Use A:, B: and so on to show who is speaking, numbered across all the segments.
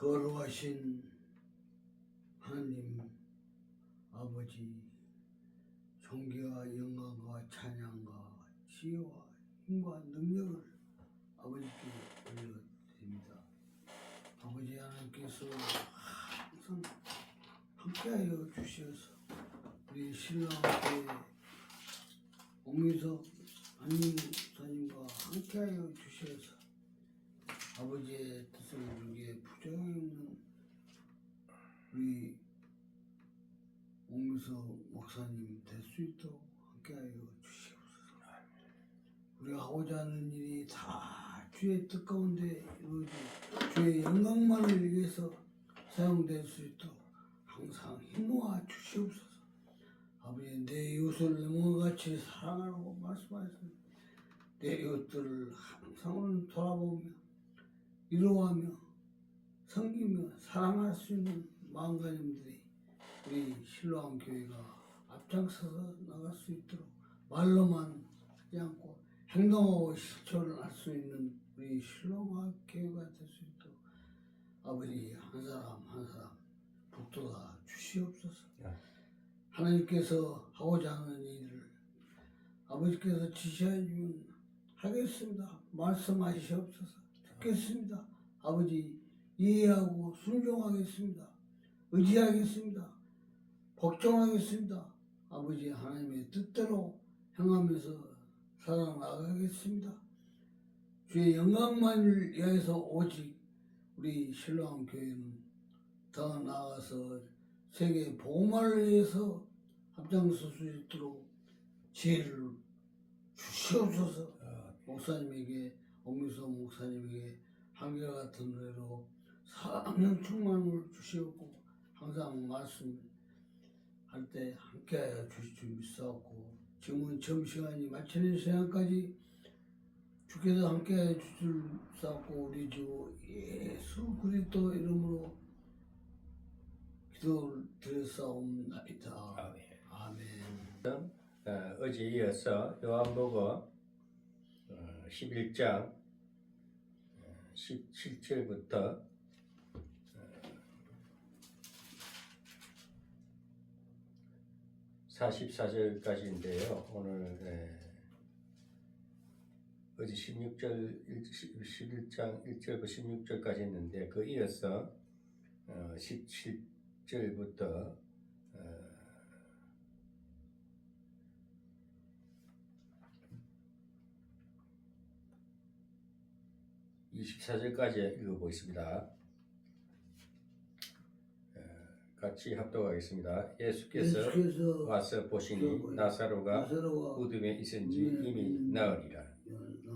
A: 거룩하신 하나님 아버지, 존귀와 영광과 찬양과 지혜와 힘과 능력을 아버지께 올려드립니다. 아버지 하나님께서 항상 함께하여 주시어서 우리 신랑께 옥민석 안님사님과 함께하여 주시어서 아버지의 뜻을 이루기에 부정이 없는 우리 옥민석 목사님 될 수 있도록 함께하여 주시옵소서. 우리가 하고자 하는 일이 다 주의 뜻 가운데 이루어지 주의 영광만을 위해서 사용될 수 있도록 항상 힘모아 주시옵소서. 아버지, 내 이웃을 내 몸같이 사랑하라고 말씀하셨습니다. 내 이웃들을 항상 돌아보며 위로하며 섬기며 사랑할 수 있는 마음가짐들이 우리 실로암 교회가 앞장서서 나갈 수 있도록 말로만 하지 않고 행동하고 실천을 할 수 있는 우리 실로암 교회가 될 수 있도록 아버지 한 사람 한 사람 복돋아 주시옵소서. 하나님께서 하고자 하는 일을 아버지께서 지시하시면 하겠습니다. 말씀하시옵소서. 듣겠습니다. 아버지 이해하고 순종하겠습니다. 의지하겠습니다. 복종하겠습니다. 아버지 하나님의 뜻대로 행하면서 살아나가겠습니다. 주의 영광만을 위해서 오직 우리 신로암 교회는 더 나아가서 세계 복음화를 위해서 앞장설 수 있도록 지혜를 주시옵소서. 목사님에게 옥민석 목사님에게 한결같은 은혜로 사랑의 충만을 주시옵고 항상 말씀할 때 함께하여 주실 줄 믿사옵고 지금은 점심시간이 마치는 시간까지 주께서 함께하여 주실 줄 믿사옵고 우리 주 예수 그리스도 이름으로 기도를 드렸사옵나이다. 아멘.
B: 어제 이어서 요한복음 11장 17절부터 44절까지인데요. 오늘 어제 11장 1절부터 16절까지 했는데 그 이어서 17절부터 24절까지 읽어보겠습니다. 같이 합독하겠습니다. 예수께서 와서 보시니 나사로가 무덤에 있은지 이미 나으리라.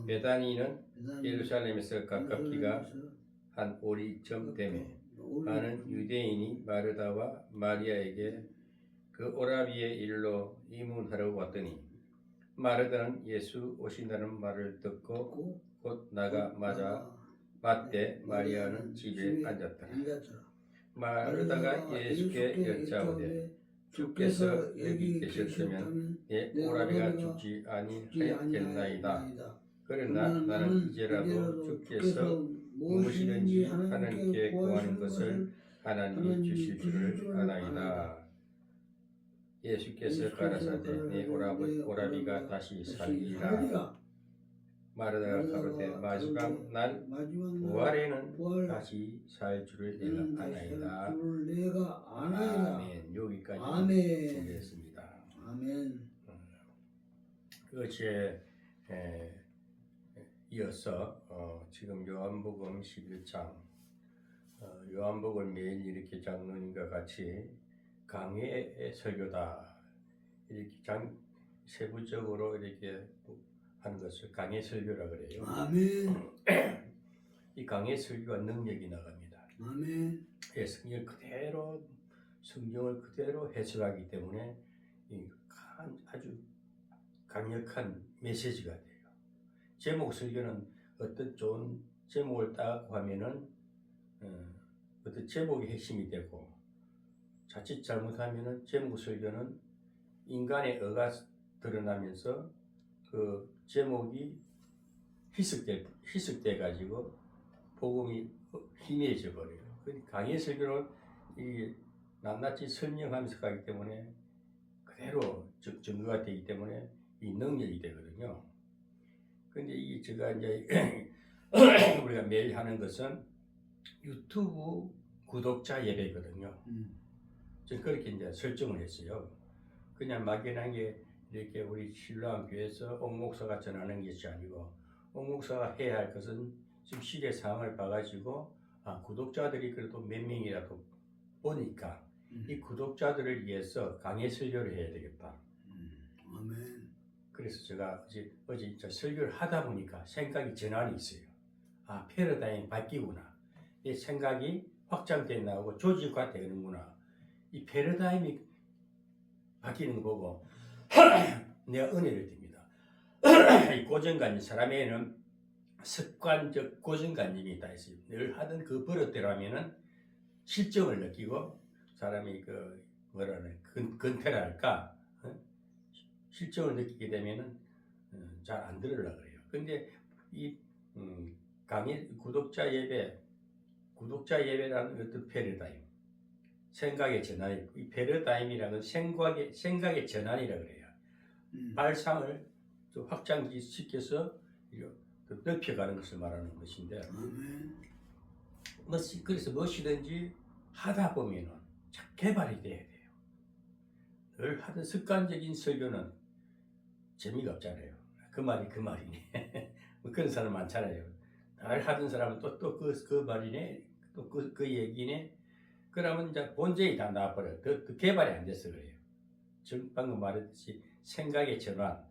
B: 베다니는 예루살렘에서 가깝기가 한 오리쯤 되매 많은 유대인이 마르다와 마리아에게 그 오라비의 일로 이문하러 왔더니 마르다는 예수 오신다는 말을 듣고 곧 나가 맞대 마리아는 집에 앉았더라. 마르다가 예수께 여짜오되 주께서 여기 계셨으면 내 오라비가 죽지 아니하였겠나이다. 그러나 나는 이제라도 주께서 무엇이든지 하나님께 구하는 것을 하나님이 주실 줄을 아나이다. 예수께서 가라사대 내 오라비가 다시 살리라. 마르다가 가로되 마지막 날 부활에는 다시 살 줄을 내가 아나이다. 아멘. 여기까지 보겠습니다.
A: 아멘.
B: 어제 이어서 지금 요한복음 11장 요한복음 매일 이렇게 장로님과 같이 강해의 설교다 이렇게 세부적으로 이렇게 하는 것을 강해 설교라 그래요.
A: 아멘.
B: 이 강해 설교가 능력이 나갑니다.
A: 아멘.
B: 성경을 그대로 해석하기 때문에 아주 강력한 메시지가 돼요. 제목 설교는 어떤 좋은 제목을 따고 하면은 어떤 제목이 핵심이 되고 자칫 잘못하면은 제목 설교는 인간의 어가 드러나면서 그 제목이 희석돼 가지고 복음이 희미해져 버려요. 그 강의 설교를 이 낱낱이 설명하면서 가기 때문에 그대로 증거가 되기 때문에 이 능력이 되거든요. 근데 이 제가 이제 우리가 매일 하는 것은 유튜브 구독자 예배거든요. 저 그렇게 이제 설정을 했어요. 그냥 막연하게 이렇게 우리 신랑 교회에서 옥 목사가 전하는 것이 아니고 옥 목사가 해야 할 것은 지금 시대 상황을 봐가지고 구독자들이 그래도 몇 명이라도 보니까 이 구독자들을 위해서 강의 설교를 해야 되겠다.
A: 아멘.
B: 그래서 제가 어제 설교를 하다 보니까 생각이 전환이 있어요. 패러다임이 바뀌구나. 이 생각이 확장돼 나오고 조직화 되는구나. 이 패러다임이 바뀌는 거 보고 내가 은혜를 듭니다. 이 고정관념, 사람에게는 습관적 고정관념이 있다 했어요. 늘 하던 그 버릇대로 하면은 실정을 느끼고 사람이 그 뭐라는 근태랄까 실정을 느끼게 되면은 잘 안 들으려고 그래요. 근데 이 강의 구독자 예배라는 어떤 패러다임, 생각의 전환이, 이 패러다임이라는 생각의 전환이라고 그래요. 발상을 또 확장시켜서 또 넓혀가는 것을 말하는 것인데, 그래서 무엇이든지 하다 보면은 개발이 돼야 돼요. 늘 하던 습관적인 설교는 재미가 없잖아요. 그 말이네. 뭐 그런 사람 많잖아요. 늘 하던 사람은 또 그 말이네, 또 그 얘기네. 그러면 이제 본질이 다 나와버려요. 더 개발이 안 돼서 그래요. 지금 방금 말했듯이 생각의 전환,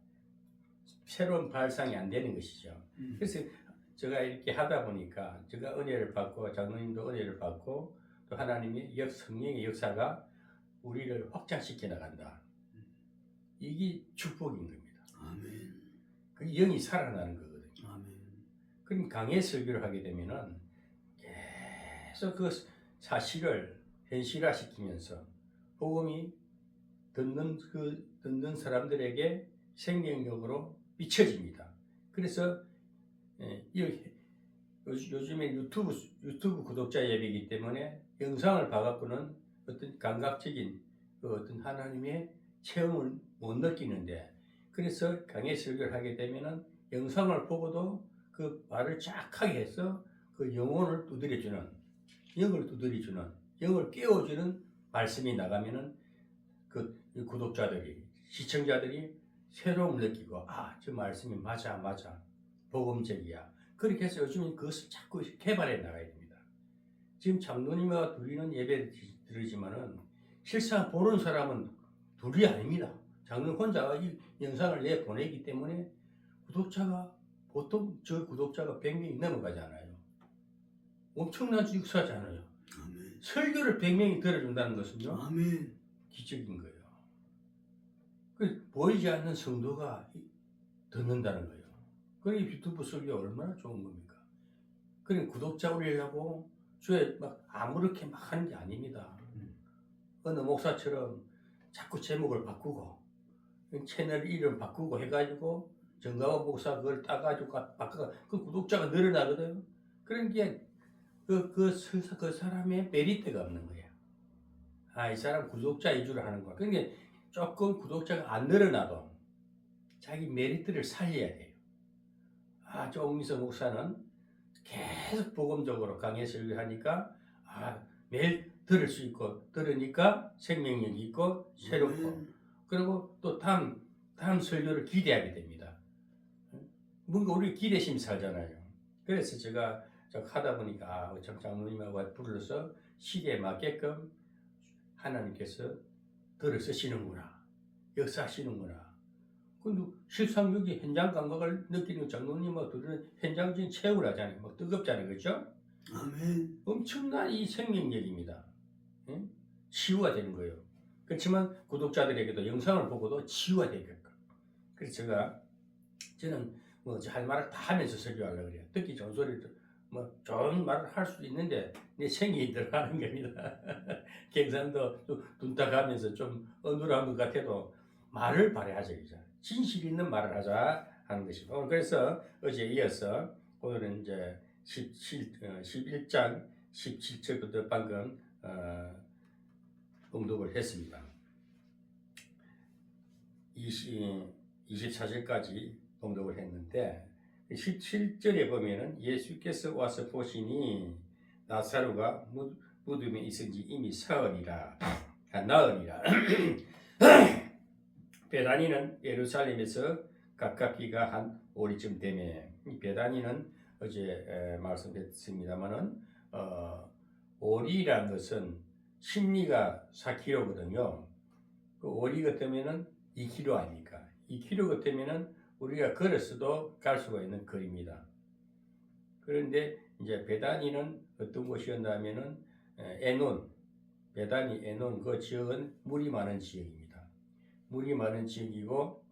B: 새로운 발상이 안 되는 것이죠. 그래서 제가 이렇게 하다 보니까 제가 은혜를 받고 장로님도 은혜를 받고 또 하나님의 성령의 역사가 우리를 확장시켜 나간다. 이게 축복인 겁니다.
A: 아멘.
B: 그 영이 살아나는 거거든요.
A: 아멘.
B: 그럼 강의 설교를 하게 되면은 계속 그 사실을 현실화시키면서 복음이 듣는 사람들에게 생명력으로 비춰집니다. 그래서 요즘에 유튜브 구독자 예배이기 때문에 영상을 봐갖고는 어떤 감각적인 어떤 하나님의 체험을 못 느끼는데, 그래서 강의 설교를 하게 되면은 영상을 보고도 그 말을 쫙하게 해서 그 영혼을 두드려주는, 영을 깨워주는 말씀이 나가면은 그 구독자들이, 시청자들이 새로움을 느끼고 저 말씀이 맞아 복음적이야. 그렇게 해서 요즘은 그것을 자꾸 개발해 나가야 됩니다. 지금 장로님과 드리는 예배를 드리지만은 실상 보는 사람은 둘이 아닙니다. 장로님 혼자 이 영상을 내보내기 때문에 보통 저 구독자가 100명이 넘어가잖아요. 엄청난 역사잖아요.
A: 아멘.
B: 설교를 100명이 들어준다는 것은요,
A: 아멘.
B: 기적인 거예요. 보이지 않는 성도가 듣는다는 거예요. 그러니 유튜브 설교 얼마나 좋은 겁니까? 그러니 구독자 올리려고 주에 막 아무렇게 막 하는 게 아닙니다. 어느 목사처럼 자꾸 제목을 바꾸고 채널 이름 바꾸고 해가지고 정가원 목사 그걸 따가지고 바꿔 그 구독자가 늘어나거든요. 그런 게 그 사람의 메리트가 없는 거야. 이 사람 구독자 위주로 하는 거야. 그러니까 조금 구독자가 안 늘어나도 자기 메리트를 살려야 돼요. 조미서 목사는 계속 복음적으로 강의 설교하니까 매일 들을 수 있고 들으니까 생명력이 있고 새롭고 그리고 또 다음 설교를 기대하게 됩니다. 뭔가 우리 기대심이 살잖아요. 그래서 제가 하다 보니까 장로님하고 불러서 시대에 맞게끔 하나님께서 들을 쓰시는구나, 역사하시는구나. 근데 실상 여기 현장 감각을 느끼는 장로님하고 들으는 현장적인 체험을 하잖아요. 막 뜨겁잖아요, 그렇죠?
A: 아멘.
B: 엄청난 이 생명력입니다. 치유가 되는 거예요. 그렇지만 구독자들에게도 영상을 보고도 치유가 되게끔. 그래서 저는 할 말을 다 하면서 설교하려고 그래요. 듣기 좋은 소리를 좋은 말을 할 수도 있는데 내 생이 들어가는 겁니다. 경상도 좀 둔탁하면서 좀 어눌한 것 같아도 말을 발휘하자. 진실 있는 말을 하자 하는 것입니다. 그래서 어제 이어서 오늘은 이제 11장 17절부터 방금 봉독을 했습니다. 24절까지 봉독을 했는데 17절에 보면은 예수께서 와서 보시니 나사로가 무덤에 있은지 이미 나으리라. 베다니는 예루살렘에서 가깝기가 한 오리쯤 되매, 베다니는 어제 말씀드렸습니다만은 오리란 것은 심리가 4km거든요. 그 오리 같으면은 2km 아닙니까? 2km 같으면은 우리가 걸어서도 갈 수가 있는 거리입니다. 그런데 이제 베다니는 어떤 곳이었냐면은 베다니 에논 그 지역은 물이 많은 지역입니다. 물이 많은 지역이고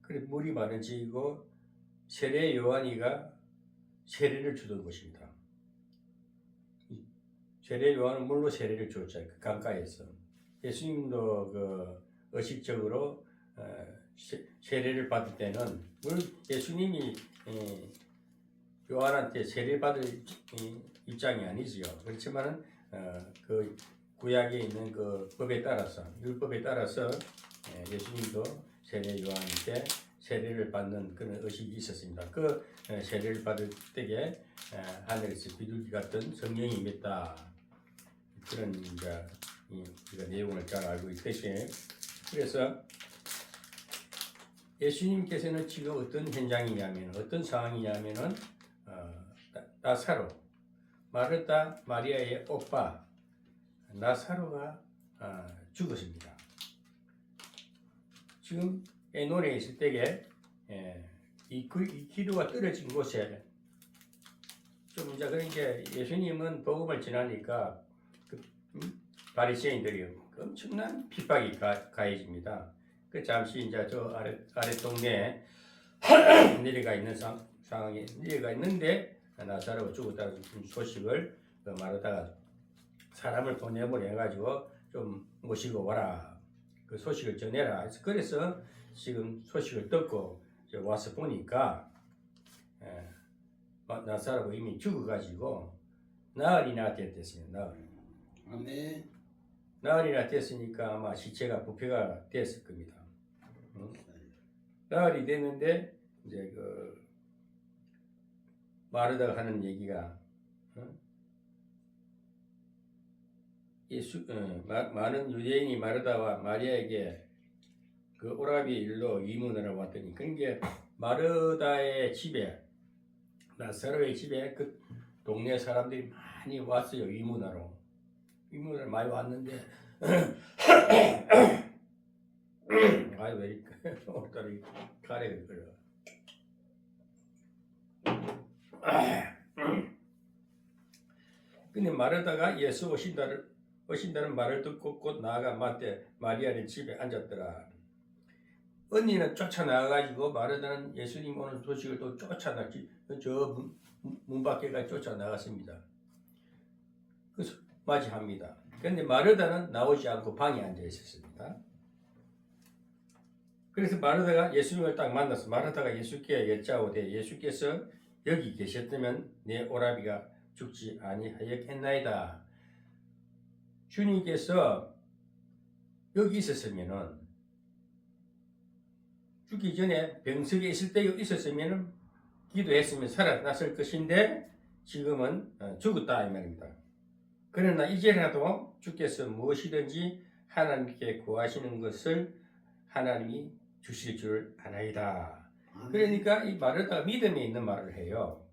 B: 그래 물이 많은 지역이고 세례 요한이가 세례를 주던 곳입니다. 세례 요한은 물로 세례를 줬죠. 그 강가에서. 예수님도 그 의식적으로 세례를 받을 때는 예수님이 요한한테 세례 받을 입장이 아니지요. 그렇지만은 그 구약에 있는 그 법에 따라서 율법에 따라서 예수님도 세례 요한한테 세례를 받는 그런 의식이 있었습니다. 그 세례를 받을 때에 하늘에서 비둘기 같은 성령이 임했다. 그런 이제 우리가 내용을 잘 알고 있듯이 그래서 예수님께서는 지금 어떤 현장이냐면 어떤 상황이냐면은 나사로 마르다 마리아의 오빠 나사로가 죽었습니다. 지금 에논에 있을 때에 이 기도가 떨어진 곳에 좀 이제 그러니까 예수님은 복음을 전하니까 바리새인들이 엄청난 핍박이 가해집니다. 그 잠시 이제 저 아래 동네에 내려가 있는 상황에 내려가 있는데 나사로가 죽었다는 소식을 마르다가 사람을 보내보내 해가지고 좀 모시고 와라. 그 소식을 전해라. 그래서 지금 소식을 듣고 와서 보니까 나사로가 이미 죽어가지고 나흘이나 됐댔어요. 나흘.
A: 아멘.
B: 나흘이나 됐으니까 아마 시체가 부패가 됐을 겁니다. 나흘이 됐는데 이제 그 마르다가 하는 얘기가 많은 유대인이 마르다와 마리아에게 그 오라비 일로 이문을 왔더니 그러니까 마르다의 집에 나사로의 집에 그 동네 사람들이 많이 왔어요. 이문하러 많이 왔는데 아이 왜 이렇게 오늘따라 가래가 그래. 근데 마르다가 예수 오신다는 말을 듣고 곧 나아가 마태 마리아의 집에 앉았더라. 언니는 쫓아나가가지고 마르다는 예수님 오는 소식을 또 쫓아나지 저 문 밖에까지 쫓아나갔습니다. 그래서 맞이합니다. 그런데 마르다는 나오지 않고 방에 앉아 있었습니다. 그래서 마르다가 예수님을 딱 만나서 마르다가 예수께 여짜오되 예수께서 여기 계셨다면 내 오라비가 죽지 아니하였겠나이다. 주님께서 여기 있었으면은 죽기 전에 병석에 있을 때 있었으면은 기도했으면 살아났을 것인데 지금은 죽었다 이 말입니다. 그러나 이제라도 주께서 무엇이든지 하나님께 구하시는 것을 하나님이 주실 줄 아나이다. 그러니까 이 마르다가 믿음에 있는 말을 해요.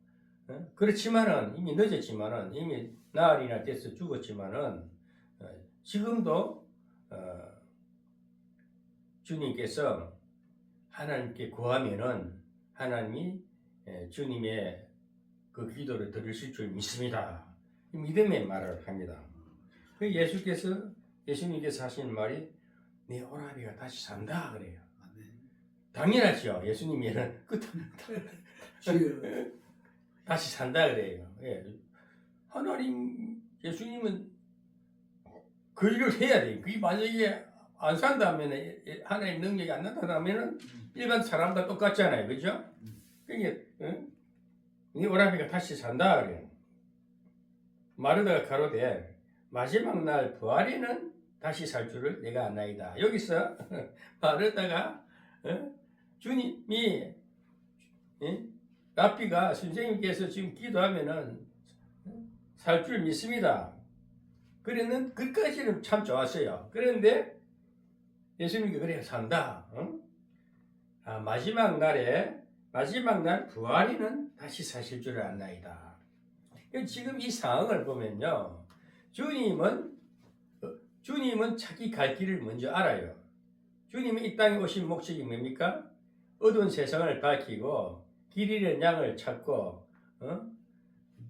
B: 그렇지만은 이미 늦었지만은 이미 나흘이나 돼서 죽었지만은 지금도 주님께서 하나님께 구하면은 하나님이 주님의 그 기도를 들으실 줄 믿습니다. 믿음의 말을 합니다. 예수님께서 하시는 말이 내 오라비가 다시 산다 그래요. 당연하죠. 예수님이는 다시 산다 그래요. 예. 하나님 예수님은 그 일을 해야 돼요. 그게 만약에 안 산다면 하나님 능력이 안 나타나면은 일반 사람과 똑같잖아요. 그죠? 그게 네 오라비가 다시 산다 그래. 마르다가 가로되 마지막 날 부활에는 다시 살 줄을 내가 아나이다. 여기서 마르다가 주님이 라피가 선생님께서 지금 기도하면은 살 줄 믿습니다. 그랬는 그까지는 참 좋았어요. 그런데 예수님이 그래 산다. 마지막 날 부활에는 다시 사실 줄을 안나이다. 지금 이 상황을 보면요, 주님은 자기 갈 길을 먼저 알아요. 주님이 이 땅에 오신 목적이 뭡니까? 어두운 세상을 밝히고 길 잃은 양을 찾고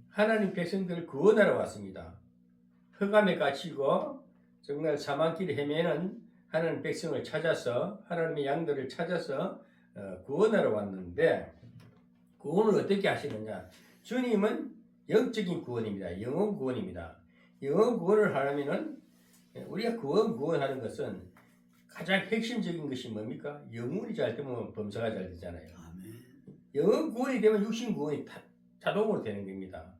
B: 하나님 백성들을 구원하러 왔습니다. 흑암에 갇히고 정말 사망길을 헤매는 하나님 백성을 찾아서 하나님의 양들을 찾아서 구원하러 왔는데, 구원을 어떻게 하시느냐? 주님은 영적인 구원입니다. 영혼 구원입니다. 영혼 구원을 하려면은 우리가 구원하는 것은 가장 핵심적인 것이 뭡니까? 영혼이 잘 되면 범사가 잘 되잖아요. 영혼 구원이 되면 육신 구원이 자동으로 되는 겁니다.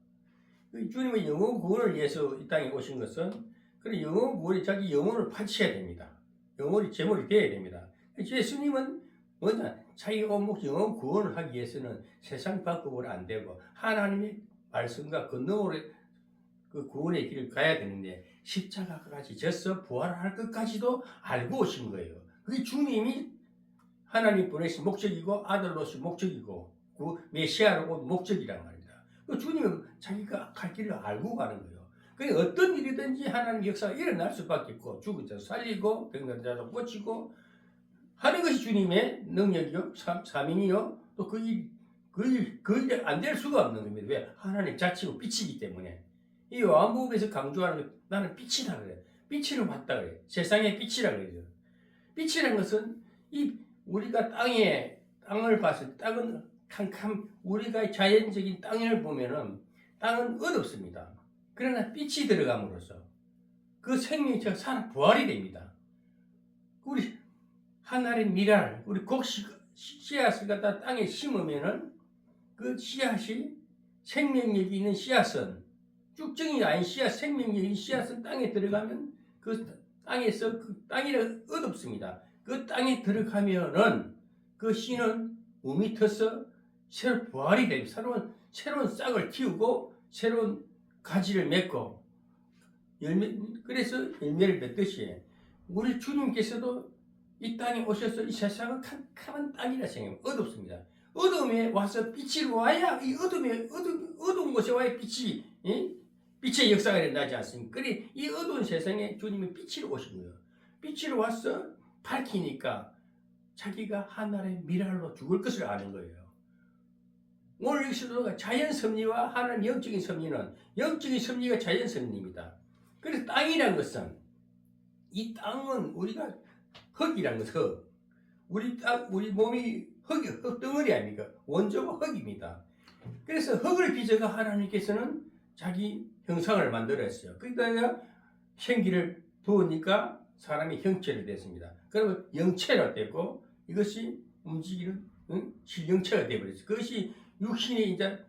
B: 주님은 영혼 구원을 위해서 이 땅에 오신 것은 그런 영혼 구원이 자기 영혼을 바쳐야 됩니다. 영혼이 제물이 되어야 됩니다. 예수님은 뭐냐? 자기가 영혼 구원을 하기 위해서는 세상 바꾸고는 안 되고 하나님의 말씀과 권능으로 그 구원의 길을 가야 되는데 십자가까지 져서 부활할 것까지도 알고 오신 거예요. 그게 주님이 하나님 보내신 목적이고 아들로서 목적이고 그 메시아로 온 목적이란 말입니다. 주님은 자기가 갈 길을 알고 가는 거예요. 그러니까 어떤 일이든지 하나님 역사가 일어날 수밖에 없고 죽은 자 살리고 병든 자도 고치고 하는 것이 주님의 능력이요 사명이요 또 그 일 안 될 수가 없는 겁니다. 왜? 하나님 자체고 빛이기 때문에. 이 요한복음에서 강조하는 것, 나는 빛이다 그래. 빛으로 왔다 그래. 세상의 빛이라 그래요. 빛이라는 것은 이 우리가 땅을 봤을 때 땅은 우리가 자연적인 땅을 보면은 땅은 어둡습니다. 그러나 빛이 들어감으로써 그 생명이 살아 부활이 됩니다. 우리 하나의 미랄, 우리 씨앗을 갖다 땅에 심으면은 그 씨앗이 생명력이 있는 씨앗은 쭉정이 아닌 씨앗, 생명력이 있는 씨앗은 땅에 들어가면 그 땅에서 그 땅이 어둡습니다. 그 땅에 들어가면은 그 씨는 우미 터서 새로 부활이 됩니다. 새로운 싹을 틔우고 새로운 가지를 맺고 그래서 열매를 맺듯이 우리 주님께서도 이 땅에 오셔서 이 세상은 캄캄한 땅이라 생각하면 어둡습니다. 어둠에 와서 빛이 와야 이 어두운 곳에 와야 빛의 역사가 일어나지 않습니까? 그래 이 어두운 세상에 주님이 빛으로 오신 거예요. 빛으로 와서 밝히니까 자기가 하나의 미랄로 죽을 것을 아는 거예요. 오늘 여기서도 자연 섭리와 하나님 영적인 섭리는 영적인 섭리가 자연 섭리입니다. 그래서 땅이란 것은 이 땅은 우리가 흙이란 것은 흙. 우리 몸이 흙 덩어리 아닙니까? 원조가 흙입니다. 그래서 흙을 빚어가 하나님께서는 자기 형상을 만들었어요. 그러니까 생기를 두으니까 사람이 형체를 됐습니다. 그러면 영체가 되고 이것이 움직이는 실영체가 되어버렸어요. 그것이 육신이 이제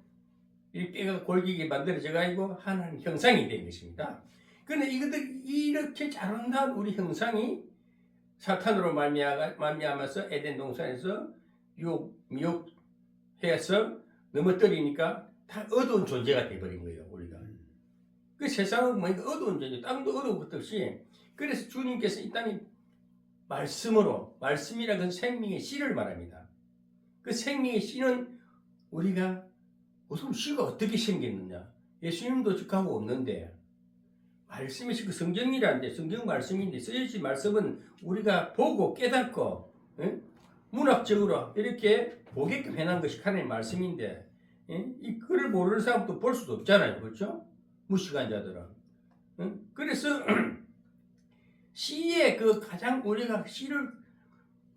B: 뼈가 골기게 만들어져 가지고 하나님 형상이 된 것입니다. 그런데 이렇게 자라난 우리 형상이 사탄으로 말미암아서 에덴 동산에서 미혹해서 넘어뜨리니까 다 어두운 존재가 되어버린 거예요. 우리가 그 세상은 뭐니까 어두운 존재, 땅도 어두운 것 없이. 그래서 주님께서 이 땅에 말씀이라는 건 생명의 씨를 말합니다. 그 생명의 씨는 우리가 무슨 씨가 어떻게 생겼느냐? 예수님도 적하고 없는데 말씀이 그 성경이라는데 성경 말씀인데 써진 말씀은 우리가 보고 깨닫고 문학적으로 이렇게 보게끔 해놓은 것이 하나님의 말씀인데 이 글을 모르는 사람도 볼 수도 없잖아요. 그렇죠? 무식한 자들은. 그래서 시의 그 가장 우리가 시를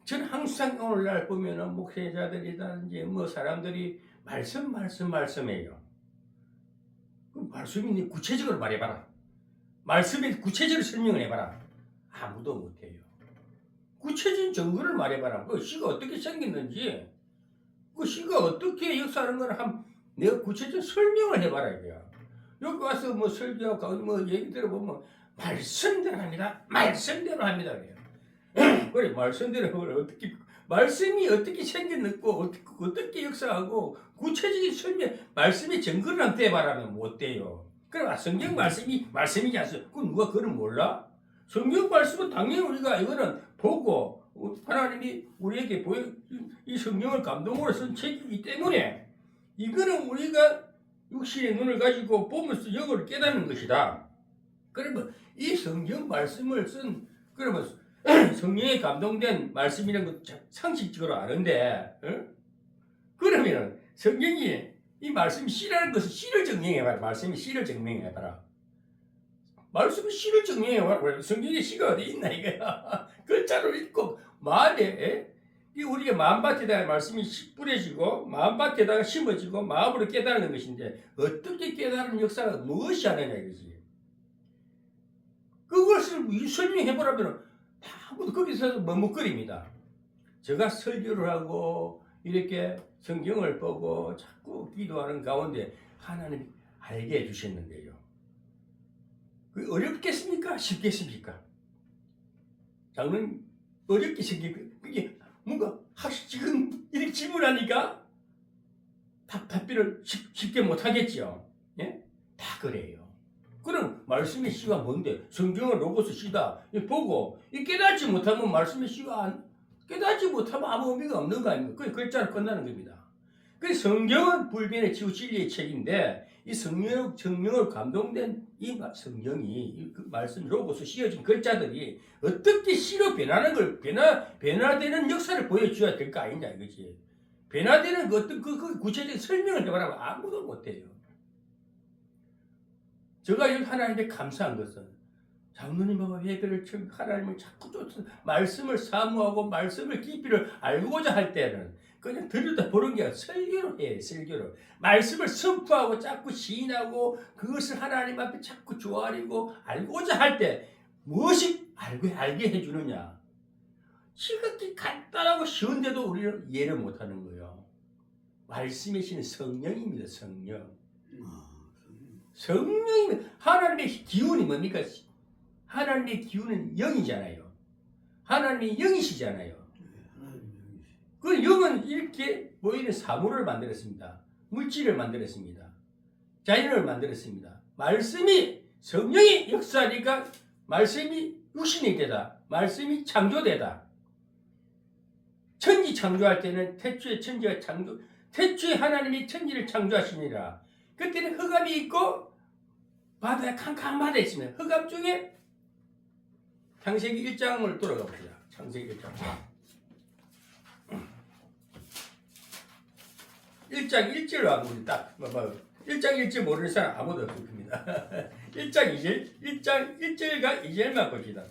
B: 전 항상 오늘날 보면은 목회자들이라든지 뭐 사람들이 말씀이에요. 그 말씀이 구체적으로 말해봐라. 말씀에 구체적으로 설명을 해봐라. 아무도 못해요. 구체적인 증거를 말해봐라. 그 시가 어떻게 생겼는지 그 시가 어떻게 역사하는 걸 내가 구체적으로 설명을 해봐라 이거야. 여기 와서 뭐 설교하고 뭐 얘기 들어보면 말씀대로 합니다. 말씀대로 합니다 그래요. 그래 말씀대로 어떻게 말씀이 어떻게 생겨났고 어떻게 역사하고 구체적인 설명 말씀의 증거를 한번 대봐라면 못 돼요. 그럼 성경 말씀이지 않습니까? 그 누가 그걸 몰라? 성경 말씀은 당연히 우리가 이거는 보고 하나님이 우리에게 이 성경을 감동으로 쓴 책이기 때문에 이거는 우리가 육신의 눈을 가지고 보면서 영어를 깨닫는 것이다. 그러면 이 성경 말씀을 쓴 그러면 성령에 감동된 말씀이라는 것 상식적으로 아는데 그러면 성경이 이 말씀이 씨라는 것을 씨를 증명해봐라. 말씀이 씨를 증명해봐라. 말씀이 씨를 증명해봐라. 성경에 씨가 어디 있나 이거야. 글자로 읽고 마음에 우리가 마음밭에다가 말씀이 뿌려지고 마음밭에다가 심어지고 마음으로 깨달는 것인데 어떻게 깨달은 역사가 무엇이 하느냐 이거지. 그것을 설명해보라면 아무도 거기서 머뭇거립니다. 제가 설교를 하고 이렇게 성경을 보고 자꾸 기도하는 가운데 하나님이 알게 해주셨는데요. 그 어렵겠습니까? 쉽겠습니까? 장로님 어렵게 생긴 그게 뭔가 지금 이렇게 질문하니까 답변을 쉽게 못하겠죠. 예? 다 그래요. 그럼 말씀의 씨가 뭔데? 성경은 로고스 씨다. 보고 깨닫지 못하면 말씀의 씨가 깨닫지 못하면 아무 의미가 없는 거 아닙니까? 그 글자로 끝나는 겁니다. 그래서 성경은 불변의 지구 진리의 책인데 이 성령을 감동된 이 성경이 그 말씀 로고스 씌어진 글자들이 어떻게 씨로 변하는 걸 변화되는 역사를 보여줘야 될 거 아니냐 이거지. 변화되는 그 어떤 그 구체적인 설명을 해봐라면 아무도 못해요. 제가 여기 하나님께 감사한 것은 장로님하고 회개를 하나님을 자꾸 쫓아서 말씀을 사모하고 말씀을 깊이를 알고자 할 때는 그냥 들여다보는 게 아니라 설교로 해. 설교로 말씀을 선포하고 자꾸 시인하고 그것을 하나님 앞에 자꾸 조아리고 알고자 할 때 무엇이 알게 해주느냐. 시각이 간단하고 쉬운데도 우리는 이해를 못하는 거예요. 말씀의 신은 성령입니다. 성령. 성령이 하나님의 기운이 뭡니까? 하나님의 기운은 영이잖아요. 하나님이 영이시잖아요. 그 영은 이렇게 보이는 사물을 만들었습니다. 물질을 만들었습니다. 자연을 만들었습니다. 말씀이 성령이 역사하니까 말씀이 육신이 되다. 말씀이 창조되다. 천지 창조할 때는 태초에 천지가 태초에 하나님이 천지를 창조하시니라. 그때는 흑암이 있고 바다에 캄캄한 바다 있으면 흑암 중에 창세기 1장을 돌아가 봅시다. 창세기 1장. 1장 1절로 하면 딱 1장 1절 모르는 사람 아무도 없을 겁니다. 1장 1절과 2절만 봅시다.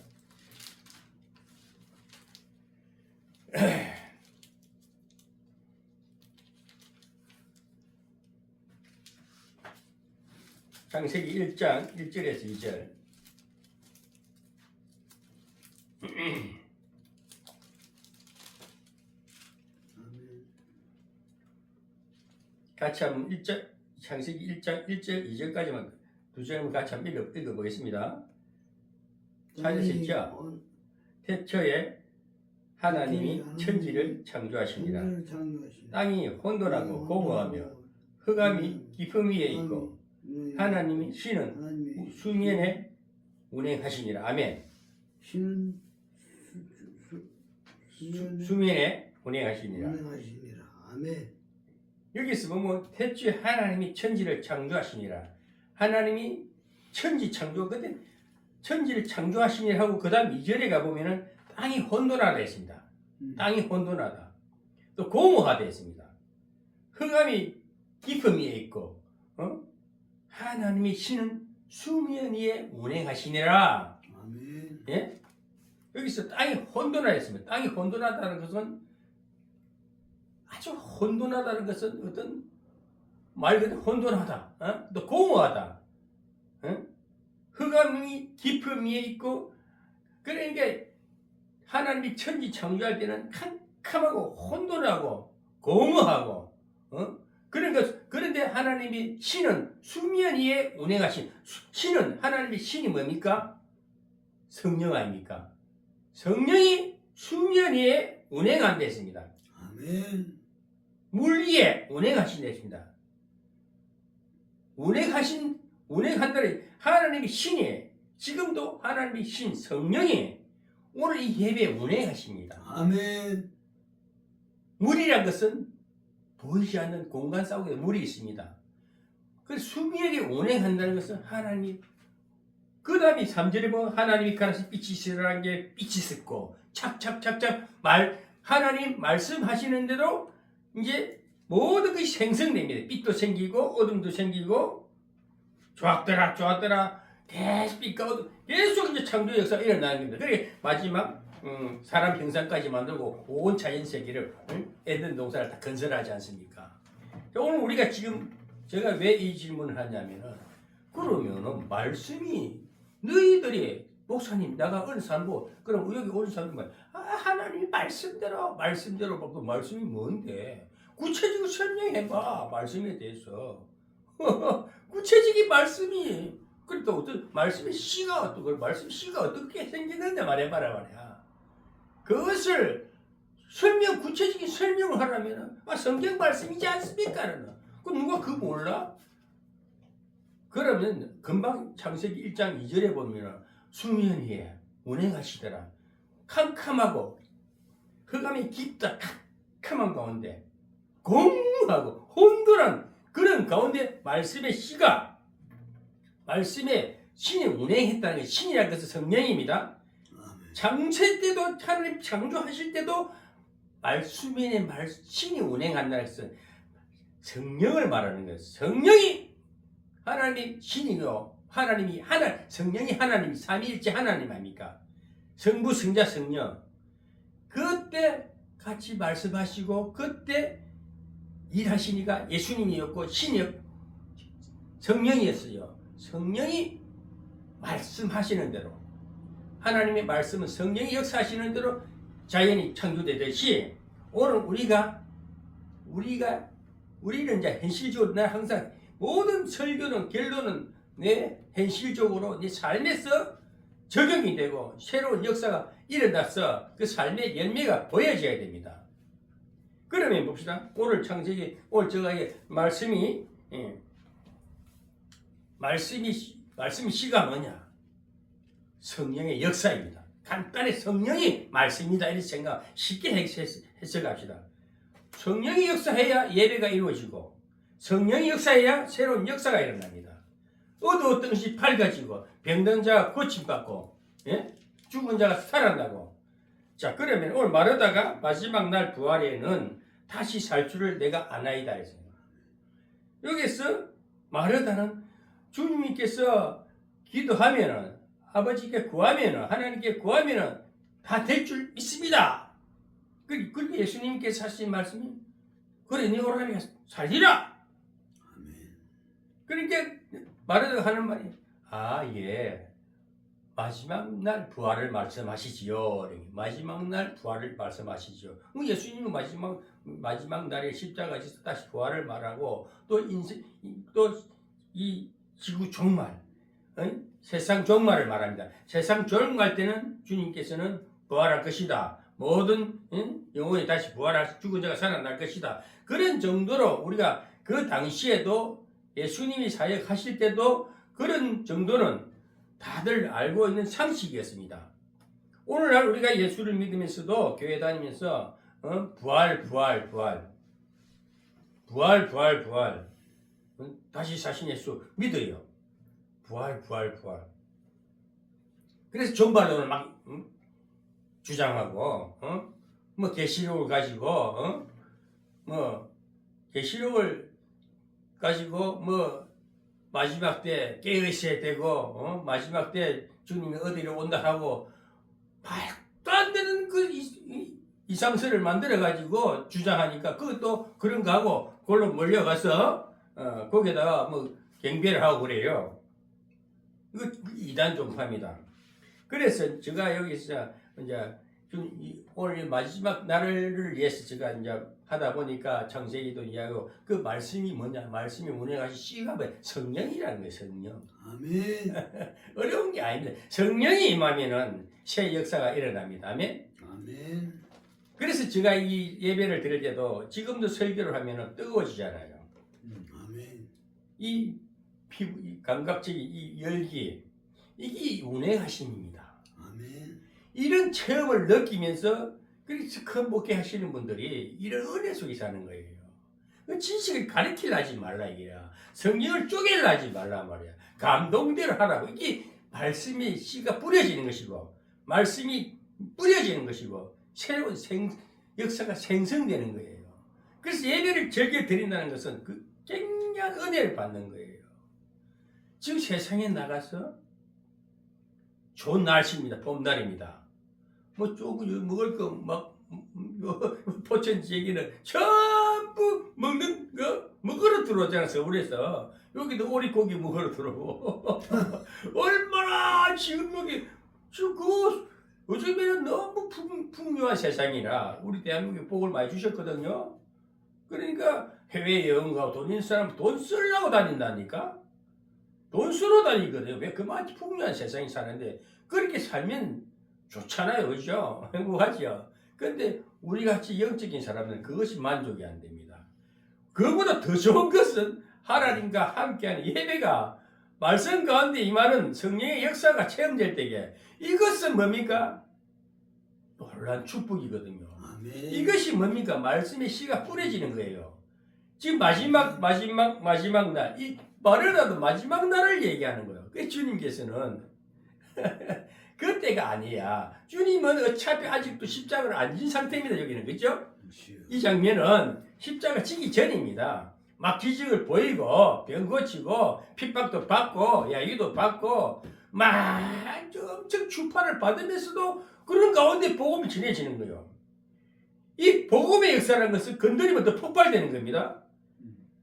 B: 창세기 1장 1절에서 2절. 같이 한번 창세기 1장 1절 2절까지만 두 절만 같이 한번 읽어보겠습니다. 찾으셨죠? 태초에 하나님이 천지를 창조하시니라. 땅이 혼돈하고 공허하며 흑암이 깊음 위에 있고 하나님이 쉬는 수면에 운행하시니라. 아멘. 수면에 운행하시니라.
A: 아멘.
B: 여기서 보면 태초에 하나님이 천지를 창조하시니라. 하나님이 천지 창조 그때 천지를 창조하시니라 하고 그 다음 2절에 가보면은 땅이 혼돈하다 했습니다. 땅이 혼돈하다. 또 공허하다 했습니다. 흑암이 깊음 위에 있고 하나님이 쉬는 수면 위에 운행하시니라.
A: 아멘.
B: 예? 여기서 땅이 혼돈하다 했습니다. 땅이 혼돈하다는 것은 아주 혼돈하다는 것은 어떤 말 그대로 혼돈하다. 또 공허하다. 흑암이 깊음 위에 있고 그러니까 하나님이 천지 창조할 때는 캄캄하고 혼돈하고 공허하고 그런데 하나님이 신은 수면 위에 운행하신 신은 하나님의 신이 뭡니까? 성령 아닙니까? 성령이 수면 위에 운행한다 했습니다.
A: 아멘.
B: 물 위에 운행하신다 했습니다. 운행한다는 하나님의 신이 지금도 하나님의 신 성령이 오늘 이 예배에 운행하십니다.
A: 아멘.
B: 물이란 것은 보이지 않는 공간 속에 물이 있습니다. 그 수면이 운행한다는 것은 하나님이 그 다음에 3절에 보면 하나님이 가라서 빛이 있으라는 게 빛이 있었고 착착착착 하나님 말씀하시는 대로 이제 모든 것이 생성됩니다. 빛도 생기고 어둠도 생기고 좋았더라 계속 빛과 어둠 계속 이제 창조 역사가 일어나는 겁니다. 그래 마지막 사람 형상까지 만들고 온 자연 세계를 에덴 동산을 다 건설하지 않습니까? 오늘 우리가 지금 제가 왜 이 질문을 하냐면은 그러면은 말씀이 너희들이 목사님 내가 어느 사람고 그럼 여기 오는 사람이 하나님이 말씀대로 그 말씀이 뭔데 구체적으로 설명해봐 말씀에 대해서 구체적인 말씀이 그러니까 어떤 말씀의 씨가 어떻고 말씀 씨가 어떻게 생기는데 말해봐라 말이야. 그것을 구체적인 설명을 하려면 성경 말씀이지 않습니까? 그 누가 그거 몰라? 그러면 금방 창세기 1장 2절에 보면 수면 위에 운행하시더라. 캄캄하고 흑암이 깊다 캄캄한 가운데 공하고 혼돈한 그런 가운데 말씀의 신이 운행했다는 게 신이라는 것은 성령입니다. 창세 때도 하나님 창조하실 때도 수면의 신이 운행한다는 것은 성령을 말하는 거예요. 성령이 하나님이 신이요. 성령이 하나님, 삼위일체 하나님 아닙니까? 성부, 성자, 성령. 그때 같이 말씀하시고 그때 일하시니까 예수님이었고 성령이었어요. 성령이 말씀하시는 대로 하나님의 말씀은 성령이 역사하시는 대로 자연이 창조되듯이 오늘 우리는 이제 현실적으로 나 항상 모든 설교는 결론은 내 현실적으로 내 삶에서 적용이 되고 새로운 역사가 일어나서 그 삶의 열매가 보여져야 됩니다. 그러면 봅시다. 오늘 창세기 오늘 제가 말씀이 시가 뭐냐? 성령의 역사입니다. 간단히 성령이 말씀이다 이렇게 생각 쉽게 해석합시다. 성령이 역사해야 예배가 이루어지고 성령이 역사해야 새로운 역사가 일어납니다. 어두웠던 것이 밝아지고 병든 자가 고침받고 죽은 자가 살아나고 자 그러면 오늘 마르다가 마지막 날 부활에는 다시 살 줄을 내가 아나이다 했어요. 여기서 마르다는 주님께서 기도하면은 아버지께 구하면은 하나님께 구하면은 다 될 줄 믿습니다. 그렇게 예수님께서 하신 말씀이 그래 네 오라니까 살리라. 그러니까 마르다가 하는 말이 마지막 날 부활을 말씀하시지요. 마지막 날 부활을 말씀하시죠. 예수님은 마지막 날에 십자가에서 다시 부활을 말하고 또 이 지구 종말, 세상 종말을 말합니다. 세상 종말 때는 주님께서는 부활할 것이다. 모든 영혼이 다시 부활할 죽은 자가 살아날 것이다. 그런 정도로 우리가 그 당시에도 예수님이 사역하실 때도 그런 정도는 다들 알고 있는 상식이었습니다. 오늘날 우리가 예수를 믿으면서도 교회 다니면서 부활 다시 사신 예수 믿어요. 부활 그래서 종말론을 막 주장하고 뭐 계시록을 가지고 계시록을 가지고 뭐 마지막 때 깨어 있어야 되고 마지막 때 주님이 어디로 온다 하고 말도 안 되는 그 이상설을 만들어 가지고 주장하니까 그것도 그런 거 하고 그걸로 몰려가서 거기다가 뭐 경배를 하고 그래요. 이거 이단 종파입니다. 그래서 제가 여기서 이제 오늘 마지막 날을 위해서 제가 이제 하다 보니까 창세기도 이야기하고 그 말씀이 뭐냐? 말씀이 운행하신 씨가 뭐야? 성령이라는 거예요. 성령.
A: 아멘.
B: 어려운 게 아닙니다. 성령이 임하면은 새 역사가 일어납니다. 아멘.
A: 아멘.
B: 그래서 제가 이 예배를 드릴 때도 지금도 설교를 하면은 뜨거워지잖아요.
A: 아멘.
B: 이 피부, 이 감각적인 이 열기, 이게 운행하심입니다.
A: 아멘.
B: 이런 체험을 느끼면서 그래서 큰 목회 하시는 분들이 이런 은혜 속에 사는 거예요. 그 지식을 가르치려 하지 말라 이게야. 성령을 쪼개려 하지 말라 말이야. 감동대로 하라고. 이게 말씀이 씨가 뿌려지는 것이고 말씀이 뿌려지는 것이고 새로운 역사가 생성되는 거예요. 그래서 예배를 즐겨 드린다는 것은 그 굉장한 은혜를 받는 거예요. 지금 세상에 나가서 좋은 날씨입니다. 봄날입니다. 뭐 조금 먹을 거 막 포천지 얘기는 전부 먹는 거 먹으러 들어오잖아. 서울에서 여기도 오리고기 먹으러 들어오고 얼마나 지금 여기 그 요즘에는 너무 풍요한 세상이라 우리 대한민국에 복을 많이 주셨거든요. 그러니까 해외 여행 가고 돈 있는 사람 돈 쓰려고 다닌다니까. 돈 쓰러 다니거든요. 왜 그만큼 풍요한 세상에 사는데 그렇게 살면 좋잖아요. 그죠? 행복하죠. 근데 우리 같이 영적인 사람들은 그것이 만족이 안 됩니다. 그보다 더 좋은 것은 하나님과 함께하는 예배가 말씀 가운데 임하는 성령의 역사가 체험될 때에 이것은 뭡니까? 놀란 축복이거든요.
A: 아멘.
B: 이것이 뭡니까? 말씀의 씨가 뿌려지는 거예요. 지금 마지막 날, 이 말을 하도 마지막 날을 얘기하는 거예요. 그 주님께서는 그때가 아니야. 주님은 어차피 아직도 십자가를 안 진 상태입니다. 여기는 그죠? 이 장면은 십자가 지기 전입니다. 막 기적을 보이고 병 고치고 핍박도 받고 야유도 받고 막 엄청 추파를 받으면서도 그런 가운데 복음이 전해지는 거예요. 이 복음의 역사라는 것은 건드리면 더 폭발되는 겁니다.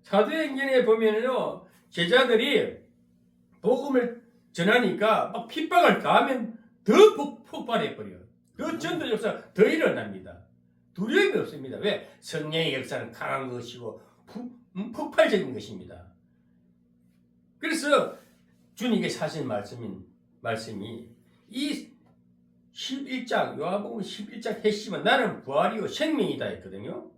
B: 사도행전에 보면요 제자들이 복음을 전하니까 막 핍박을 가하면 더 폭발해버려요. 그 전도 역사 더 일어납니다. 두려움이 없습니다. 왜? 성령의 역사는 강한 것이고 폭발적인 것입니다. 그래서 주님께서 하신 말씀이 이 11장 요한복음 11장 핵심은 나는 부활이요 생명이다 했거든요.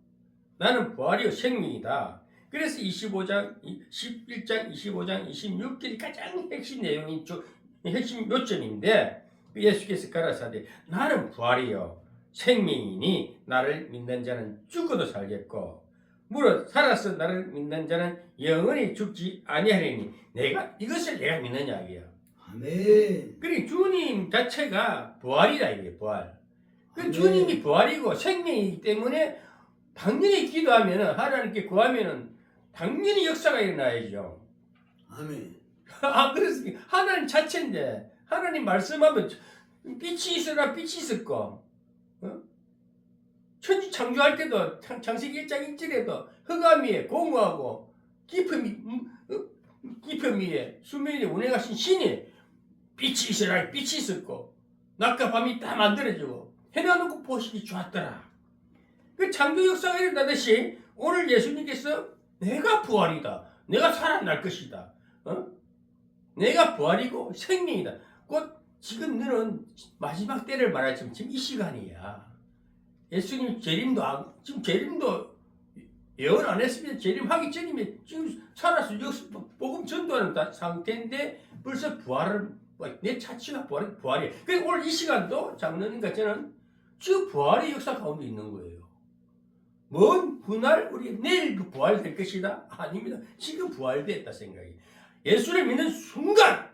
B: 나는 부활이요 생명이다. 그래서 11장 25장 26절이 가장 핵심 내용인 핵심 요점인데 예수께서 가라사대 나는 부활이요 생명이니 나를 믿는 자는 죽어도 살겠고 무릇 살아서 나를 믿는 자는 영원히 죽지 아니하리니 이것을 내가 믿느냐 이게요.
A: 아멘.
B: 그러니 주님 자체가 부활이다 이게 부활. 그
A: 아멘.
B: 주님이 부활이고 생명이기 때문에 당연히 기도하면은 하나님께 구하면은 당연히 역사가 일어나야죠.
A: 아멘.
B: 그래서 하나님 자체인데 하나님 말씀하면 빛이 있어라 빛이 있었고 천지 창조할 때도 창세기 1장 1절에도 흑암 위에 공허하고 깊음 위에 수면 위에 운행하신 신이 빛이 있어라 빛이 있었고 낮과 밤이 다 만들어지고 해놔놓고 보시기 좋았더라. 그 창조 역사가 일어나듯이 오늘 예수님께서 내가 부활이다. 내가 살아날 것이다. 내가 부활이고 생명이다. 곧 지금 너는 마지막 때를 말하지만 지금 이 시간이야. 예수님 지금 재림도 예언 안 했으면 재림하기 전이면 지금 살아서 복음 전도하는 상태인데 벌써 내 자체가 부활이야. 그래서 오늘 이 시간도 장로님과 저는 지금 부활의 역사 가운데 있는 거예요. 먼 훗날 우리 내일 부활될 것이다? 아닙니다. 지금 부활됐다 생각이. 예수를 믿는 순간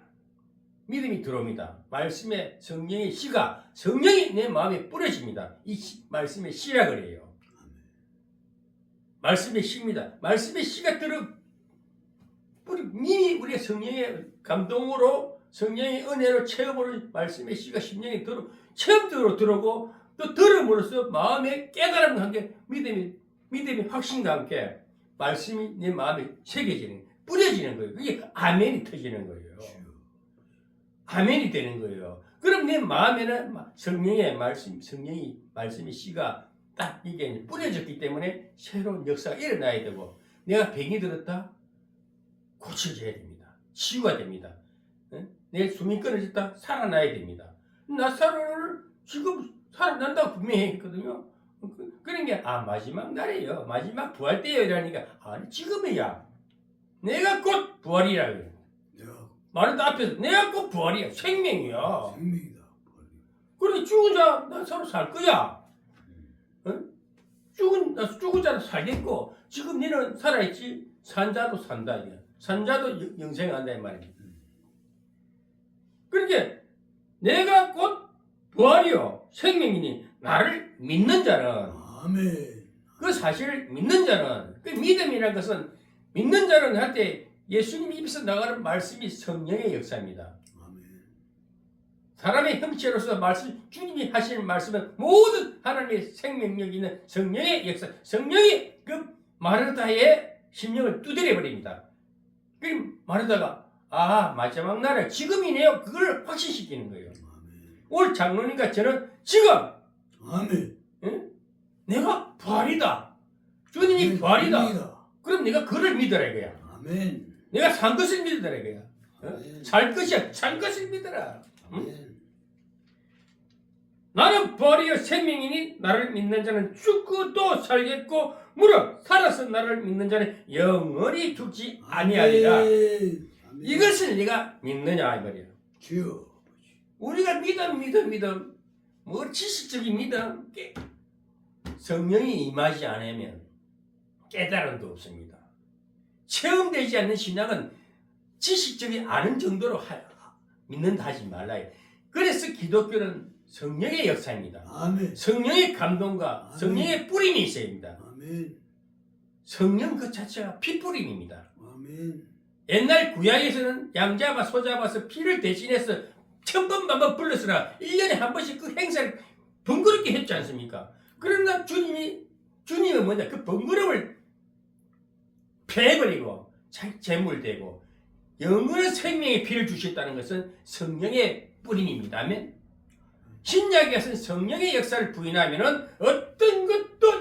B: 믿음이 들어옵니다. 말씀의 성령의 씨가 성령이 내 마음에 뿌려집니다. 이 말씀의 씨라 그래요. 말씀의 씨입니다. 말씀의 씨가 이미 우리가 성령의 감동으로 성령의 은혜로 체험으로 말씀의 씨가 심령에 체험적으로 들어오고 또 들음으로써 마음의 깨달음과 함께 믿음의 확신과 함께 말씀이 내 마음에 새겨지는 뿌려지는 거예요. 그게 아멘이 터지는 거예요. 아멘이 되는 거예요. 그럼 내 마음에는 성령의 말씀의 씨가 딱 이게 뿌려졌기 때문에 새로운 역사가 일어나야 되고 내가 병이 들었다 고쳐져야 됩니다. 치유가 됩니다. 내 숨이 끊어졌다 살아나야 됩니다. 나사로를 지금 살아난다고 분명히 했거든요. 그러니까 마지막 날이에요. 마지막 부활 때예요. 이러니까 아니 지금이야. 내가 곧 부활이라 그래요. 말은 앞에서 내가 곧 부활이야. 생명이야.
A: 생명이다.
B: 그래 죽은 자 나사로 살 거야. 응? 죽은 자도 살겠고 지금 너는 살아있지. 산 자도 산다. 이게. 산 자도 영생한다 이 말이야. 그러니까 내가 곧 부활이요 생명이니 나를 믿는 자는
A: 아멘.
B: 그 사실을 믿는 자는 그 믿음이라는 것은 믿는 자는 할 때 예수님 입에서 나가는 말씀이 성령의 역사입니다.
A: 아멘.
B: 사람의 형체로서 말씀 주님이 하시는 말씀은 모든 하나님의 생명력이 있는 성령의 역사 성령이 그 마르다의 심령을 두드려 버립니다. 그 마르다가 마지막 날에 지금이네요. 그걸 확신시키는 거예요.
A: 아멘.
B: 올 장로니까 저는 지금
A: 아멘.
B: 내가 부활이다. 주님이 부활이다.
A: 아멘이다.
B: 그럼 내가 그를 믿어라 이거야.
A: 아멘.
B: 내가 산 것을 믿어라 이거야.
A: 아멘.
B: 살 것이야. 산 것을 믿어라.
A: 아멘.
B: 나는 부활이요 생명이니 나를 믿는 자는 죽고도 살겠고 무릇 살아서 나를 믿는 자는 영원히 죽지 아니하리라.
A: 아멘.
B: 이것을 네가 믿느냐 이 말이야.
A: 주여.
B: 우리가 믿음 뭐 지식적인 믿음 성령이 임하지 않으면 깨달음도 없습니다. 체험되지 않는 신앙은 지식적인 아는 정도로 믿는다 하지 말라. 그래서 기독교는 성령의 역사입니다.
A: 아멘.
B: 성령의 감동과
A: 아멘.
B: 성령의 뿌림이 있어야 합니다.
A: 아멘.
B: 성령 그 자체가 피뿌림입니다.
A: 아멘.
B: 옛날 구약에서는 양 잡아 소 잡아서 피를 대신해서 천번만번 불렀으나 1년에 한 번씩 그 행사를 번거롭게 했지 않습니까? 그러나 주님은 뭐냐 그 번거로움을 패해버리고 제물되고 영원한 생명의 피를 주셨다는 것은 성령의 뿌림입니다. 아멘. 신약에서는 성령의 역사를 부인하면은 어떤 것도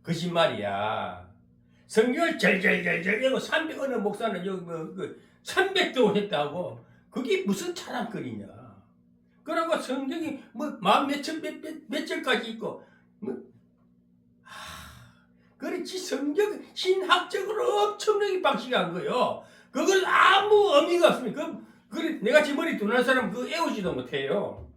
B: 거짓말이야. 성경을 절절절절 하고 300 어느 목사는 여기 300도 했다고 그게 무슨 자랑거리냐. 그러고 성경이 뭐 몇 절까지 있고 그렇지 성경 신학적으로 엄청나게 박식한 거요. 그걸 아무 의미가 없습니다. 그래 내가 지 머리 두는 사람 그거 애우지도 못해요.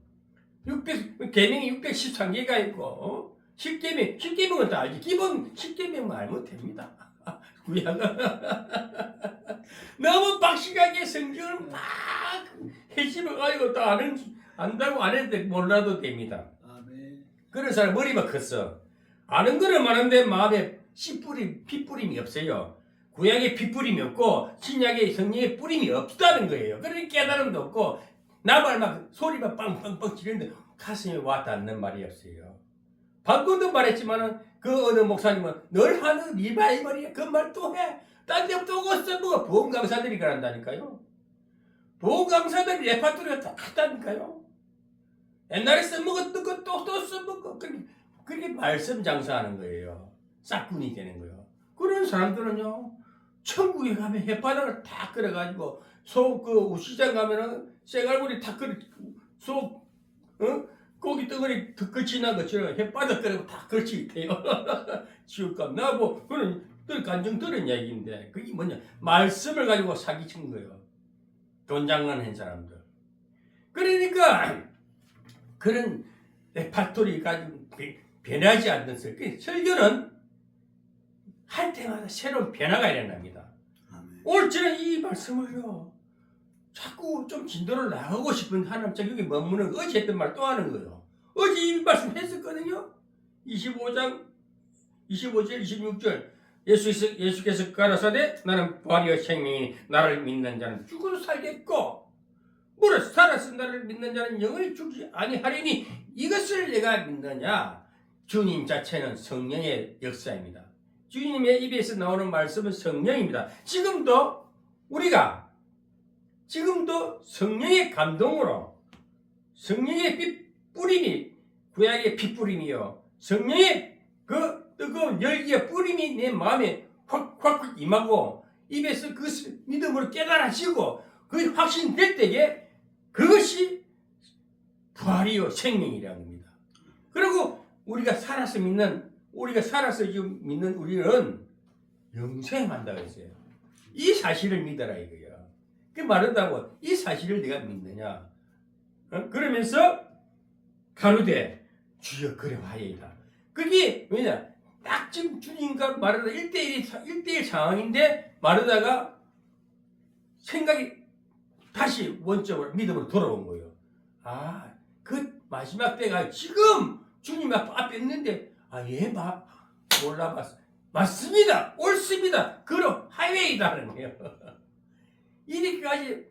B: 계명이 613개가 있고 10계명은 다 알지. 기본 10계명만 알면 됩니다. 구약은 너무 박식하게 성경을 막 해집어 가지고 또 안다고 안 해도 몰라도 됩니다.
A: 아멘.
B: 그런 사람 머리가 컸어. 아는 거는 많은데 마음에 핏뿌림이 없어요. 구약에 핏뿌림이 없고 신약에 성령의 뿌림이 없다는 거예요. 그러니 깨달음도 없고 나발 막 소리만 빵빵빵 지르는데 가슴에 와 닿는 말이 없어요. 방금도 말했지만은 그 어느 목사님은 늘 하는 리바이벌이야. 그 말 또 해. 딴 데부터 오고 써보고 보험 강사들이 그런다니까요. 보험 강사들이 레파토리가 똑같다니까요. 옛날에 써먹었던 거 또 써먹고 그렇게 말씀 장사하는 거예요. 싹군이 되는 거예요. 그런 사람들은요. 천국에 가면 햇바닥을 다 끓여가지고 시장 가면은 쇠갈고리 다 고기 덩어리 걸치나 것처럼 햇바닥 끓이고 다 걸치게요. 지옥값 나고 그런 간증 들은 얘기인데 그게 뭐냐 말씀을 가지고 사기친 거예요. 돈 장난한 사람들. 그러니까 그런 레파토리 가지고 변하지 않는 설교는 할 때마다 새로운 변화가 일어납니다.
A: 아멘.
B: 오늘 저는 이 말씀을요 자꾸 좀 진도를 나가고 싶은 하나님 여기 머무는 어제 했던 말 또 하는 거예요. 어제 이 말씀 했었거든요. 25장 25절 26절 예수께서 가라사대 나는 부활이요 생명이니 나를 믿는 자는 죽어도 살겠고 무릇 살아서 나를 믿는 자는 영원히 죽지 아니하리니 이것을 내가 믿느냐. 주님 자체는 성령의 역사입니다. 주님의 입에서 나오는 말씀은 성령입니다. 지금도 성령의 감동으로 성령의 뿌림이 구약의 핏뿌림이요 성령의 그 뜨거운 열기의 뿌림이 내 마음에 확 임하고 입에서 그 믿음으로 깨달아지고 그 확신될 때에 그것이 부활이요 생명이라는 겁니다. 그리고 우리가 살아서 믿는 우리는 영생한다고 했어요. 이 사실을 믿어라 이거야. 그 말한다고 이 사실을 내가 믿느냐? 그러면서 가로되 주여 그래와이다. 그게 왜냐? 딱 지금 주님과 마르다 1대1 상황인데 마르다가 생각이 다시 원점으로 믿음으로 돌아온 거예요. 그 마지막 때가 지금 주님 앞에 있는데 몰라봤어. 맞습니다. 옳습니다. 그럼 하이웨이다는 거예요. 이렇게까지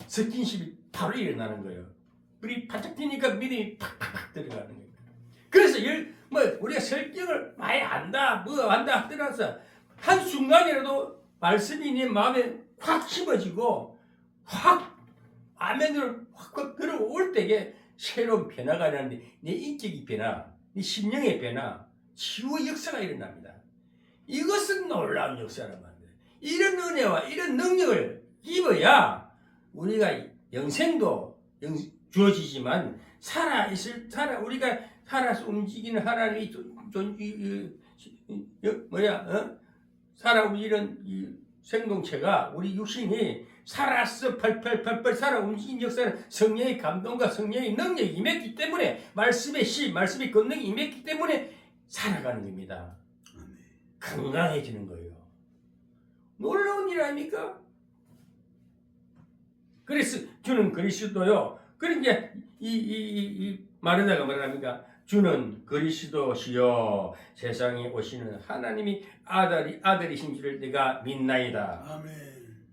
B: 스킨십이 바로 일어나는 거예요. 우리 바짝 뛰니까 믿음이 팍팍팍 들어가는 거예요. 그래서 우리가 성경을 많이 안다 떠나서 한순간이라도 말씀이 내 마음에 확 심어지고 확 아멘으로 확 들어올 때에 새로운 변화가 일어나는데 내 인격의 변화, 내 심령의 변화, 치유의 역사가 일어납니다. 이것은 놀라운 역사란 말이에요. 이런 은혜와 이런 능력을 입어야 우리가 영생도 주어지지만 우리가 살아서 움직이는 하나님이 살아 움직이는 이 생동체가 우리 육신이 살아서 펄펄 살아 움직이는 역사는 성령의 감동과 성령의 능력이 임했기 때문에 말씀의 권능이 임했기 때문에 살아가는 겁니다. 건강해지는 거예요. 놀라운 일 아닙니까? 그래서 주는 그리스도요. 그러니까 이 마르다가 뭐랍니까? 주는 그리스도시요 세상에 오시는 하나님이 아들이신 줄을 내가 믿나이다.
A: 아멘.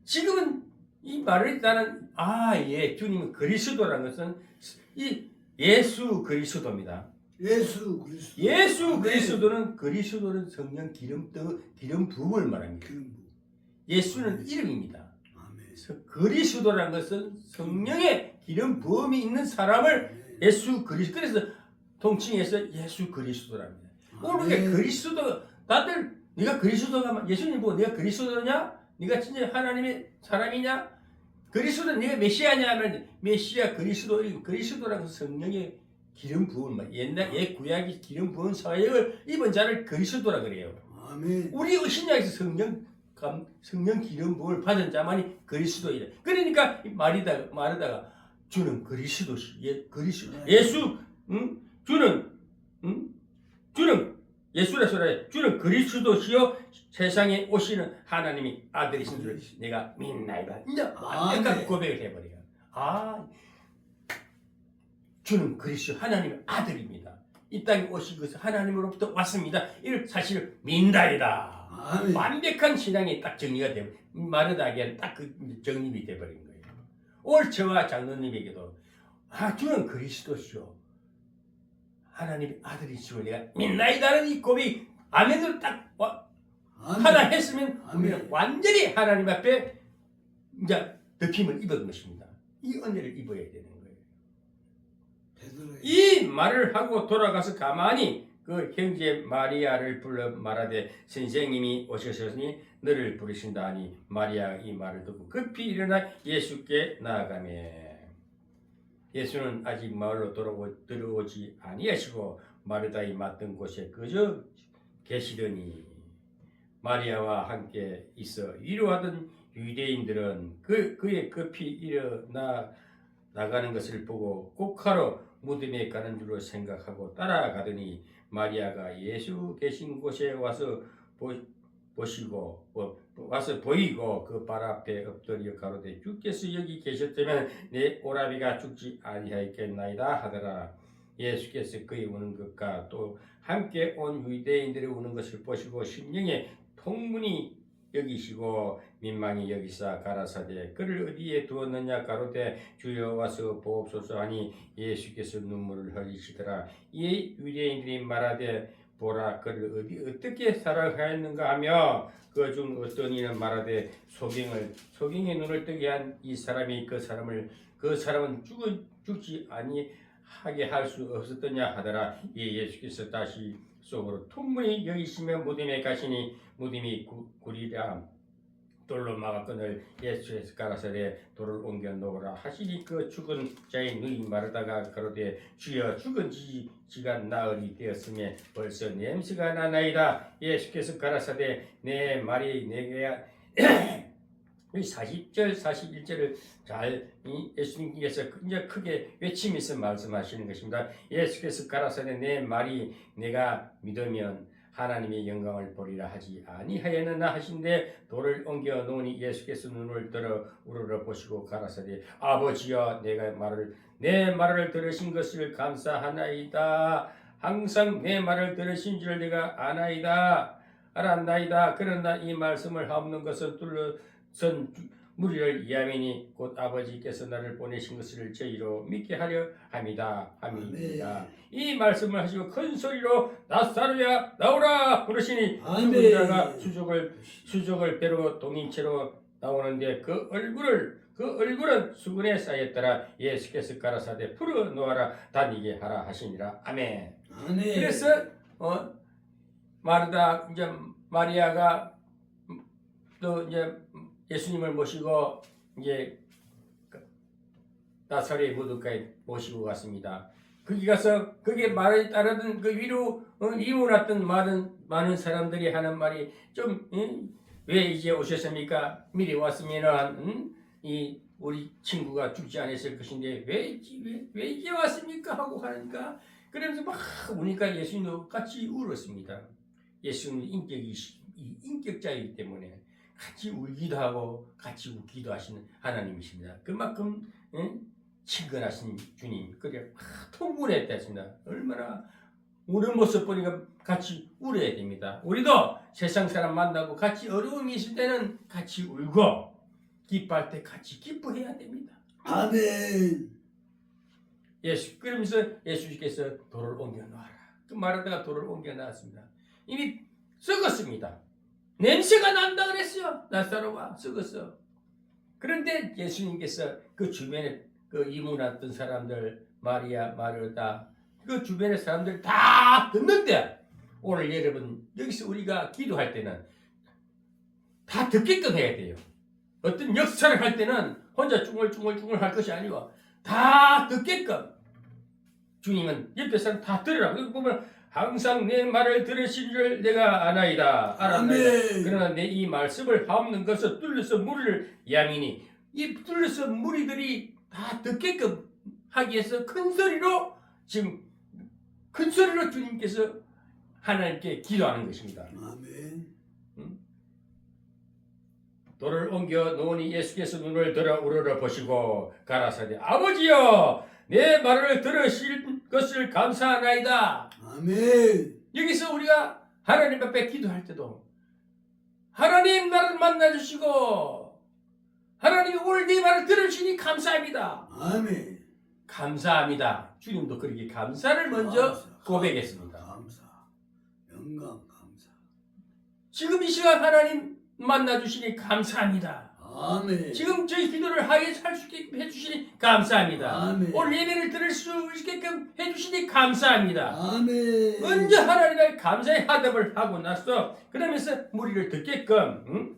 B: 지금은 이 말을 따는 주님은 그리스도라는 것은 이 예수 그리스도입니다. 예수 그리스도는 성령 기름 부음을 말합니다. 예수는 이름입니다. 그리스도라는 것은 성령의 기름 부음이 있는 사람을 예수 그리스도. 그래서 통칭해서 예수 그리스도랍니다. 오늘 그리스도 다들 네가 그리스도가 예수님 보고 네가 그리스도냐? 네가 진짜 하나님의 사람이냐? 그리스도 네가 메시아냐 하면 메시아 그리스도라는 성령의 기름 부은 옛 구약의 기름 부은 사역을 입은 자를 그리스도라 그래요.
A: 아멘.
B: 우리 신약에서 성령 기름 부음을 받은 자만이 그리스도이다. 그러니까 마르다가 주는 그리스도시 그리스도 예수 주는 예수라 소리해. 주는 그리스도시요 세상에 오시는 하나님이 아들이신 줄 내가 믿나이다. 이제 완벽한 고백을 해버려요. 주는 그리스도 하나님의 아들입니다. 이 땅에 오신 것은 하나님으로부터 왔습니다. 이를 사실을 믿나이다.
A: 아멘.
B: 완벽한 신앙이 딱 정리가 되고 마르다에게는 딱 그 정립이 되어버린 거예요. 오늘 저와 장로님에게도 주는 그리스도시요 하나님의 아들이시고 내가 믿나이다는 이 고백이 아멘으로 딱 하나 했으면 우리는 완전히 하나님 앞에 이제 덮임을 입은 것입니다. 이 은혜를 입어야 되는 거예요. 이 말을 하고 돌아가서 가만히 그 형제 마리아를 불러 말하되 선생님이 오셨으니 너를 부르신다 하니 마리아가 이 말을 듣고 급히 일어나 예수께 나아가매 예수는 아직 마을로 들어오지 아니하시고 마르다의 맡은 곳에 그저 계시더니 마리아와 함께 있어 위로하던 유대인들은 그의 급히 일어나 나가는 것을 보고 꼭하러 무덤에 가는 줄로 생각하고 따라가더니 마리아가 예수 계신 곳에 와서 보이고 그 발 앞에 엎드려 가로되 주께서 여기 계셨다면 내 오라비가 죽지 아니하였겠나이다 하더라. 예수께서 그의 우는 것과 또 함께 온 유대인들이 우는 것을 보시고 심령에 통문이 여기시고 민망히 여기사 가라사대 그를 어디에 두었느냐 가로되 주여 와서 보옵소서 하니 예수께서 눈물을 흘리시더라. 이에 유대인들이 말하되 보라 그를 어떻게 사랑하였는가 하며 그 중 어떤 이는 말하되 소경의 눈을 뜨게 한 이 사람이 그 사람은 죽지 하게 할 수 없었더냐 하더라. 이 예수께서 다시 속으로 통문이 여기시며 무덤에 가시니 무덤이 구리라 돌로 막았거늘 예수께서 가라사대 돌을 옮겨 놓으라 하시니 그 죽은 자의 눈이 마르다가 가로되 주여 죽은 지가 나으리 되었으며 벌써 냄새가 나나이다. 예수께서 가라사대 내 말이 내게 이 40절 41절을 잘 예수님께서 굉장히 크게 외치면서 말씀하시는 것입니다. 예수께서 가라사대 내 말이 내가 믿으면 하나님의 영광을 보리라 하지 아니하였느냐 하신데 돌을 옮겨 놓으니 예수께서 눈을 들어 우러러 보시고 가라사대 아버지여 내 말을 들으신 것을 감사하나이다. 항상 내 말을 들으신 줄 내가 알았나이다. 그러나 이 말씀을 하옵는 것은 son 무리를 이하매니 곧 아버지께서 나를 보내신 것을 저희로 믿게 하려 함이다. 이 말씀을 하시고 큰 소리로 나사로야 나오라 부르시니 죽은 자가 수족을 배로 동인채로 나오는데 그 얼굴은 수건에 쌓였더라. 예수께서 가라사대 풀어 놓아라 다니게 하라 하시니라. 아멘. 그래서 마리아가 또 이제 예수님을 모시고 이제 나사렛 무덤가에 모시고 갔습니다. 거기 가서 거기에 말에 따르던 그 위로 이문했던 많은 사람들이 하는 말이 좀 왜 이제 오셨습니까? 미리 왔으면은 이 우리 친구가 죽지 않았을 것인데 왜 이제 왔습니까? 하고 하니까 그러면서 막 우니까 예수님도 같이 울었습니다. 예수님은 인격자이기 때문에 같이 울기도 하고 같이 웃기도 하시는 하나님이십니다. 그만큼 친근하신 주님, 그래 통분했다 했습니다. 얼마나 우는 모습 보니까 같이 울어야 됩니다. 우리도 세상 사람 만나고 같이 어려움이 있을 때는 같이 울고 기뻐할 때 같이 기뻐해야 됩니다.
A: 아멘.
B: 그러면서 예수께서 돌을 옮겨 놓아라. 그 말하다가 돌을 옮겨 놨습니다. 이미 썩었습니다. 냄새가 난다 그랬어요. 나사로가 썩었어. 그런데 예수님께서 그 주변에 그 이문했던 사람들 마리아, 마르다 그 주변의 사람들 다 듣는데 오늘 여러분 여기서 우리가 기도할 때는 다 듣게끔 해야 돼요. 어떤 역사를 할 때는 혼자 쭝얼쭝얼 할 것이 아니고 다 듣게끔 주님은 옆에 사람 다 들으라고. 여기 보면 항상 내 말을 들으신 줄 내가 알았나이다. 그러나 내 이 말씀을 하옵는 것을 뚫려서 무리를 야미니 이 뚫려서 무리들이 다 듣게끔 하기 위해서 큰 소리로 주님께서 하나님께 기도하는 것입니다.
A: 아멘.
B: 돌을 옮겨 놓으니 예수께서 눈을 들어 우러러 보시고 가라사대 아버지여 내 말을 들으실 것을 감사하나이다.
A: 아멘.
B: 여기서 우리가 하나님 앞에 기도할 때도 하나님 나를 만나주시고 하나님이 오늘 내 말을 들으시니 감사합니다.
A: 아멘.
B: 감사합니다. 주님도 그렇게 감사를 먼저 고백했습니다.
A: 감사. 영광 감사.
B: 지금 이 시간 하나님 만나주시니 감사합니다.
A: 아멘.
B: 지금 저희 기도를 하게 할 수 있게끔 해주시니 감사합니다.
A: 아멘.
B: 오늘 예배를 들을 수 있게끔 해주시니 감사합니다.
A: 아멘.
B: 먼저 하나님의 감사의 화답을 하고 나서 그러면서 무리를 듣게끔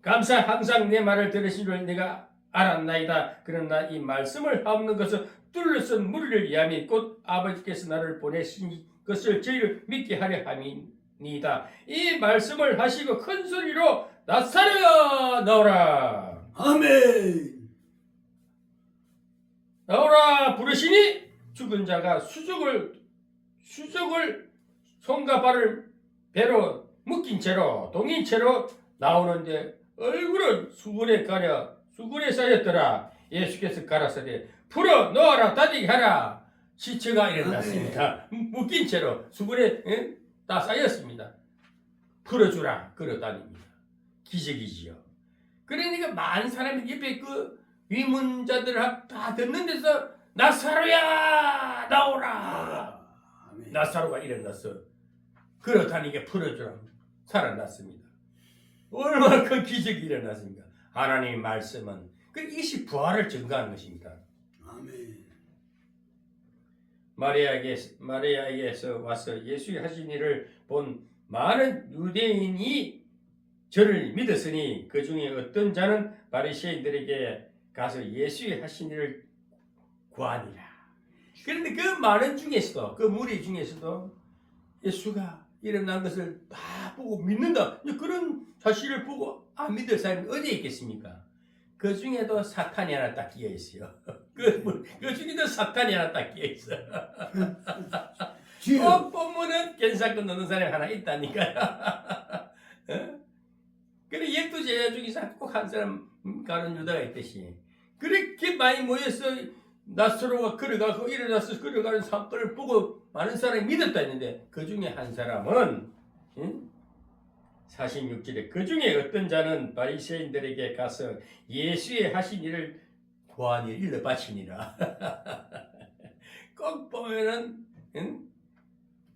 B: 감사 항상 내 말을 들으신 줄 내가 알았나이다. 그러나 이 말씀을 하옵는 것은 뚫려선 무리를 위함이 곧 아버지께서 나를 보내신 것을 저희를 믿게 하려 함이니이다. 이 말씀을 하시고 큰 소리로 나사로야 나오라.
A: 아멘.
B: 나오라 부르시니 죽은 자가 수족을 손과 발을 배로 묶인 채로 동인 채로 나오는데 얼굴은 수건에 쌓였더라. 예수께서 가라사대 풀어 놓아라 다니게 하라. 시체가 일어났습니다. 묶인 채로 수건에 다 쌓였습니다. 풀어주라. 걸어다닙니다. 기적이지요. 그러니까 많은 사람이 옆에 그 위문자들 다 듣는 데서 나사로야 나오라.
A: 아멘.
B: 나사로가 일어나서 걸어다니게 풀어주라. 살아났습니다. 얼마나 큰 기적이 일어났습니까? 하나님의 말씀은 그 일시 부활을 증거하는 것입니다.
A: 아멘.
B: 마리아에게서 와서 예수의 하신 일을 본 많은 유대인이 저를 믿었으니 그 중에 어떤 자는 바리새인들에게 가서 예수의 하신 일을 구하니라. 그런데 그 많은 중에서도 그 무리 중에서도 예수가 일어난 것을 다 보고 믿는다. 그런 사실을 보고 안 믿을 사람이 어디에 있겠습니까? 그 중에도 사탄이 하나 딱 끼어 있어요. 그 중에도 사탄이 하나 딱 끼어 있어. 꼭 보면은 견사건 넣는 사람이 하나 있다니까요. 그래 12제자 중에서 꼭 한 사람 가룟 유다가 있듯이 그렇게 많이 모여서 나사로가 걸어가고 일어나서 걸어가는 사건을 보고 많은 사람이 믿었다 했는데 그 중에 한 사람은 46절에 그 중에 어떤 자는 바리새인들에게 가서 예수의 하신 일을 구하니 일러 바치니라. 꼭 보면은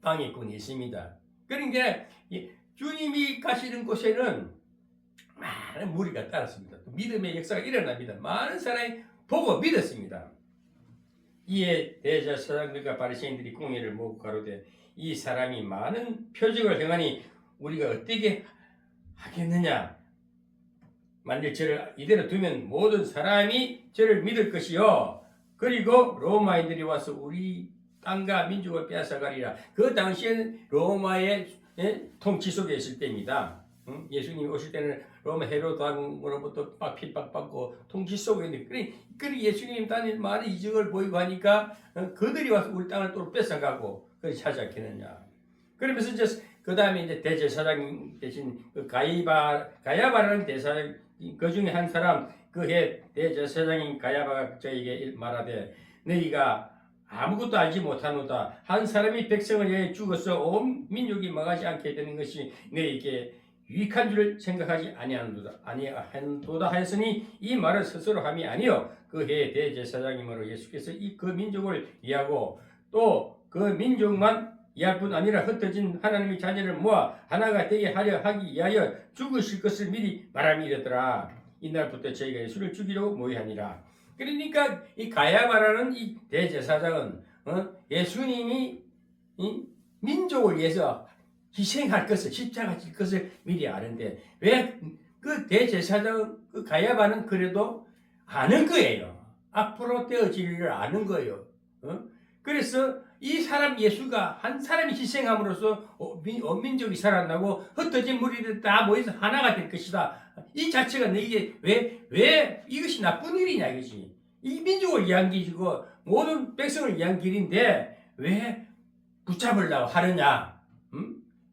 B: 방해꾼이 있습니다. 그러니까 주님이 가시는 곳에는 많은 무리가 따랐습니다. 믿음의 역사가 일어납니다. 많은 사람이 보고 믿었습니다. 이에 대제사장들과 바리새인들이 공회를 모으고 가로되 이 사람이 많은 표적을 행하니 우리가 어떻게 하겠느냐. 만일 저를 이대로 두면 모든 사람이 저를 믿을 것이요 그리고 로마인들이 와서 우리 땅과 민족을 빼앗아가리라. 그 당시에는 로마의 통치 속에 있을 때입니다. 예수님이 오실 때는 로마 헤로드 왕으로부터 막 핍박받고 통치 속에 있는데 그래 예수님 다니는 많은 이적을 보이고 하니까 그들이 와서 우리 땅을 또 뺏어가고 그걸 찾아겠느냐. 그러면서 이제 그 다음에 이제 대제사장 대신 그 가야바라는 대사장 그 중에 한 사람 그해 대제사장인 가야바가 저에게 말하되 너희가 아무것도 알지 못하노다. 한 사람이 백성을 위해 죽어서 온 민족이 망하지 않게 되는 것이 너희에게 유익한 줄을 생각하지 아니한도다 하였으니 이 말을 스스로 함이 아니요 그해 대제사장이므로 예수께서 그 민족을 위하고 또 그 민족만 위할 뿐 아니라 흩어진 하나님의 자녀를 모아 하나가 되게 하려 하기 위하여 죽으실 것을 미리 말함이 이르더라. 이날부터 저희가 예수를 죽이려고 모의하니라. 그러니까 이 가야바라는 이 대제사장은 예수님이 민족을 위해서 희생할 것을 십자가 질 것을 미리 아는데 왜 그 대제사장 그 가야바는 그래도 아는 거예요. 앞으로 되어질 일을 아는 거예요. 그래서 이 사람 예수가 한 사람이 희생함으로써 온 민족이 살아나고 흩어진 무리들 다 모여서 하나가 될 것이다. 이 자체가 너에게 왜 이것이 나쁜 일이냐 이것이. 이 민족을 위한 길이고 모든 백성을 위한 길인데 왜 붙잡으려고 하느냐?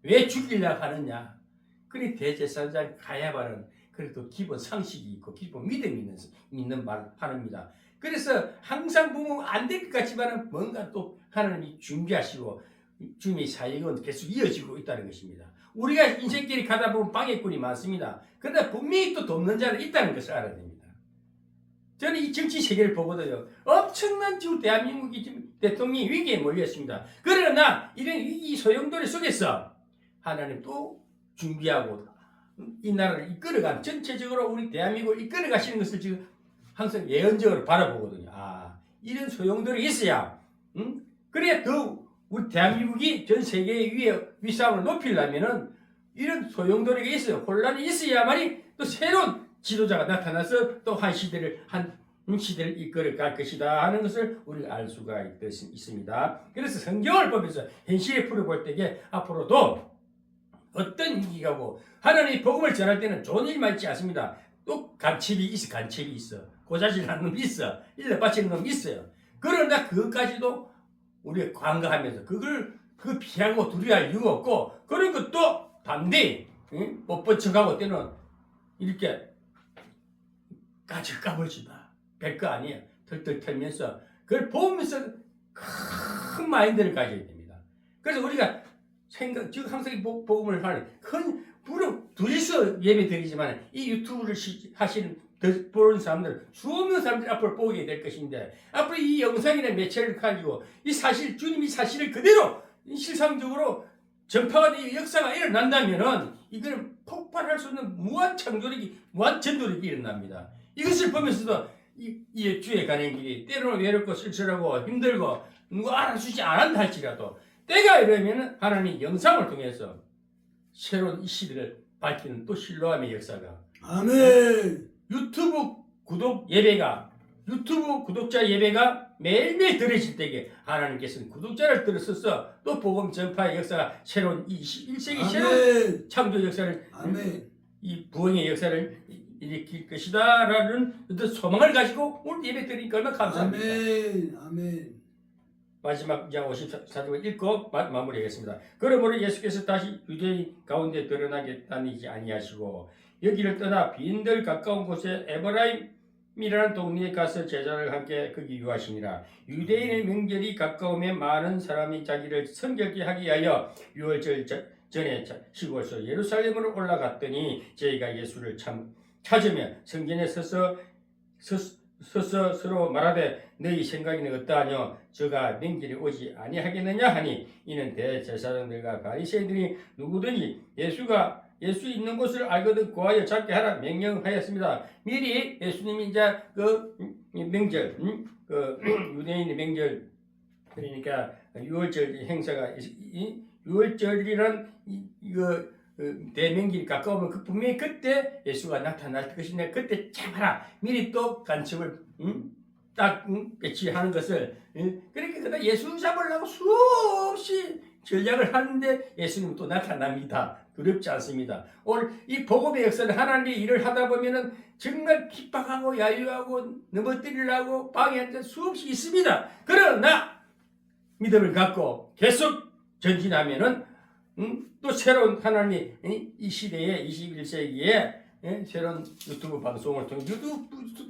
B: 왜 죽이려고 하느냐? 그래 대제사장 가야바는 그래도 기본 상식이 있고 기본 믿음이 있는 말을 합니다. 그래서 항상 보면 안 될 것 같지만 뭔가 또 하나님이 준비하시고 주님의 사역은 계속 이어지고 있다는 것입니다. 우리가 인생길이 가다 보면 방해꾼이 많습니다. 그러나 분명히 또 돕는 자는 있다는 것을 알아야 됩니다. 저는 이 정치 세계를 보거든요. 엄청난 지금 대한민국이 지금 대통령이 위기에 몰렸습니다. 그러나 이런 위기 소용돌이 속에서 하나님 또 준비하고 이 나라를 이끌어가는 전체적으로 우리 대한민국을 이끌어 가시는 것을 지금 항상 예언적으로 바라보거든요. 이런 소용돌이 있어야 그래야 더 우리 대한민국이 전 세계의 위상을 높이려면은 이런 소용돌이가 있어요. 혼란이 있어야만이 또 새로운 지도자가 나타나서 또 한 시대를 이끌어 갈 것이다 하는 것을 우리가 알 수가 있습니다. 그래서 성경을 보면서 현실에 풀어볼 때에 앞으로도 어떤 위기가 오고 하나님의 복음을 전할 때는 좋은 일만 있지 않습니다. 또 간첩이 있어. 고자질하는 놈이 있어. 일러 바치는 놈이 있어요. 그러나 그것까지도 우리가 관가하면서 그 피하고 두려워할 이유가 없고 그런 것도 반대에 못 뻗쳐가고 때는 이렇게 까불지마. 별거 아니에요. 털털 털면서 그걸 보면서 큰 마인드를 가져야 됩니다. 그래서 우리가 지금 항상 복음을 하는 물론 둘이서 예배 드리지만 이 유튜브를 하시는 보는 사람들 수없는 사람들이 앞으로 보게 될 것인데 앞으로 이 영상이나 매체를 가지고 이 사실 주님이 사실을 그대로 실상적으로 전파가 되고 역사가 일어난다면은 이거는 폭발할 수 없는 무한 창조력이 무한 전도력이 일어납니다. 이것을 보면서도 이 주에 가는 길이 때로는 외롭고 쓸쓸하고 힘들고 누가 알아주지 않았다 할지라도 때가 이러면 하나님 영상을 통해서 새로운 이 시대를 밝히는 또 실로암의 역사가
A: 아멘.
B: 유튜브 구독자 예배가 매일매일 들어질 때에 하나님께서는 구독자를 들어서서 또 복음 전파의 역사가 새로운 21세기 새로운
A: 아멘.
B: 창조 역사를
A: 아멘.
B: 이 부흥의 역사를 일으킬 것이다라는 어떤 소망을 가지고 오늘 예배 드리니까 얼마나 감사합니다.
A: 아멘. 아멘.
B: 마지막 이제 54절을 읽고 마무리하겠습니다. 그러므로 예수께서 다시 유대인 가운데 드러나겠다니지 아니하시고 여기를 떠나 빈들 가까운 곳에 에브라임이라는 동네에 가서 제자를 함께 거기 유하시니라. 유대인의 명절이 가까우면 많은 사람이 자기를 성결케 하기 위하여 유월절 전에 시골서 예루살렘으로 올라갔더니 저희가 예수를 찾으며 성전에 서서 서로 말하되 너희 생각이는 어떠하뇨? 저가 명절에 오지 아니하겠느냐 하니 이는 대제사장들과 바리새인들이 누구든지 예수 있는 곳을 알거든 구하여 잡게 하라 명령하였습니다. 미리 예수님이 이제 그 명절, 그 유대인의 명절 그러니까 유월절 행사가 유월절이란 이거 대명절이 가까우면 그 분명히 그때 예수가 나타날 것인데 그때 잡아라 미리 또 간첩을 딱 배치하는 것을 그렇게 그다 예수 잡으려고 수없이 전략을 하는데 예수님 또 나타납니다. 두렵지 않습니다. 오늘 이 복음의 역사는 하나님의 일을 하다 보면은 정말 핍박하고 야유하고 넘어뜨리려고 방해하는 수없이 있습니다. 그러나 믿음을 갖고 계속 전진하면은 또 새로운 하나님이 이 시대에 21세기에 새로운 유튜브 방송을 통해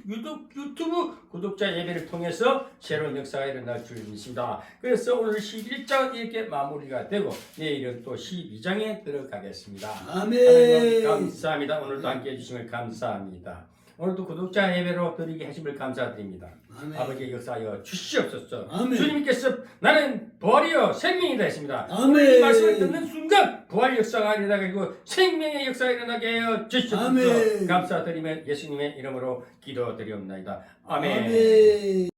B: 유튜브 구독자 예배를 통해서 새로운 역사가 일어날 줄 믿습니다. 그래서 오늘 11장 이렇게 마무리가 되고 내일은 또 12장에 들어가겠습니다.
A: 아멘.
B: 감사합니다. 오늘도 함께 해주심을 감사합니다. 오늘도 구독자 예배로 드리게 하심을 감사드립니다.
A: 아멘.
B: 아버지의 역사하여 주시옵소서.
A: 아멘.
B: 주님께서 나는 부활이요 생명이다 했습니다.
A: 아멘.
B: 오늘 이 말씀을 듣는 순간 부활 역사가 일어나고 생명의 역사가 일어나게 하여 주시옵소서.
A: 아멘.
B: 감사드리며 예수님의 이름으로 기도드리옵나이다. 아멘.
A: 아멘.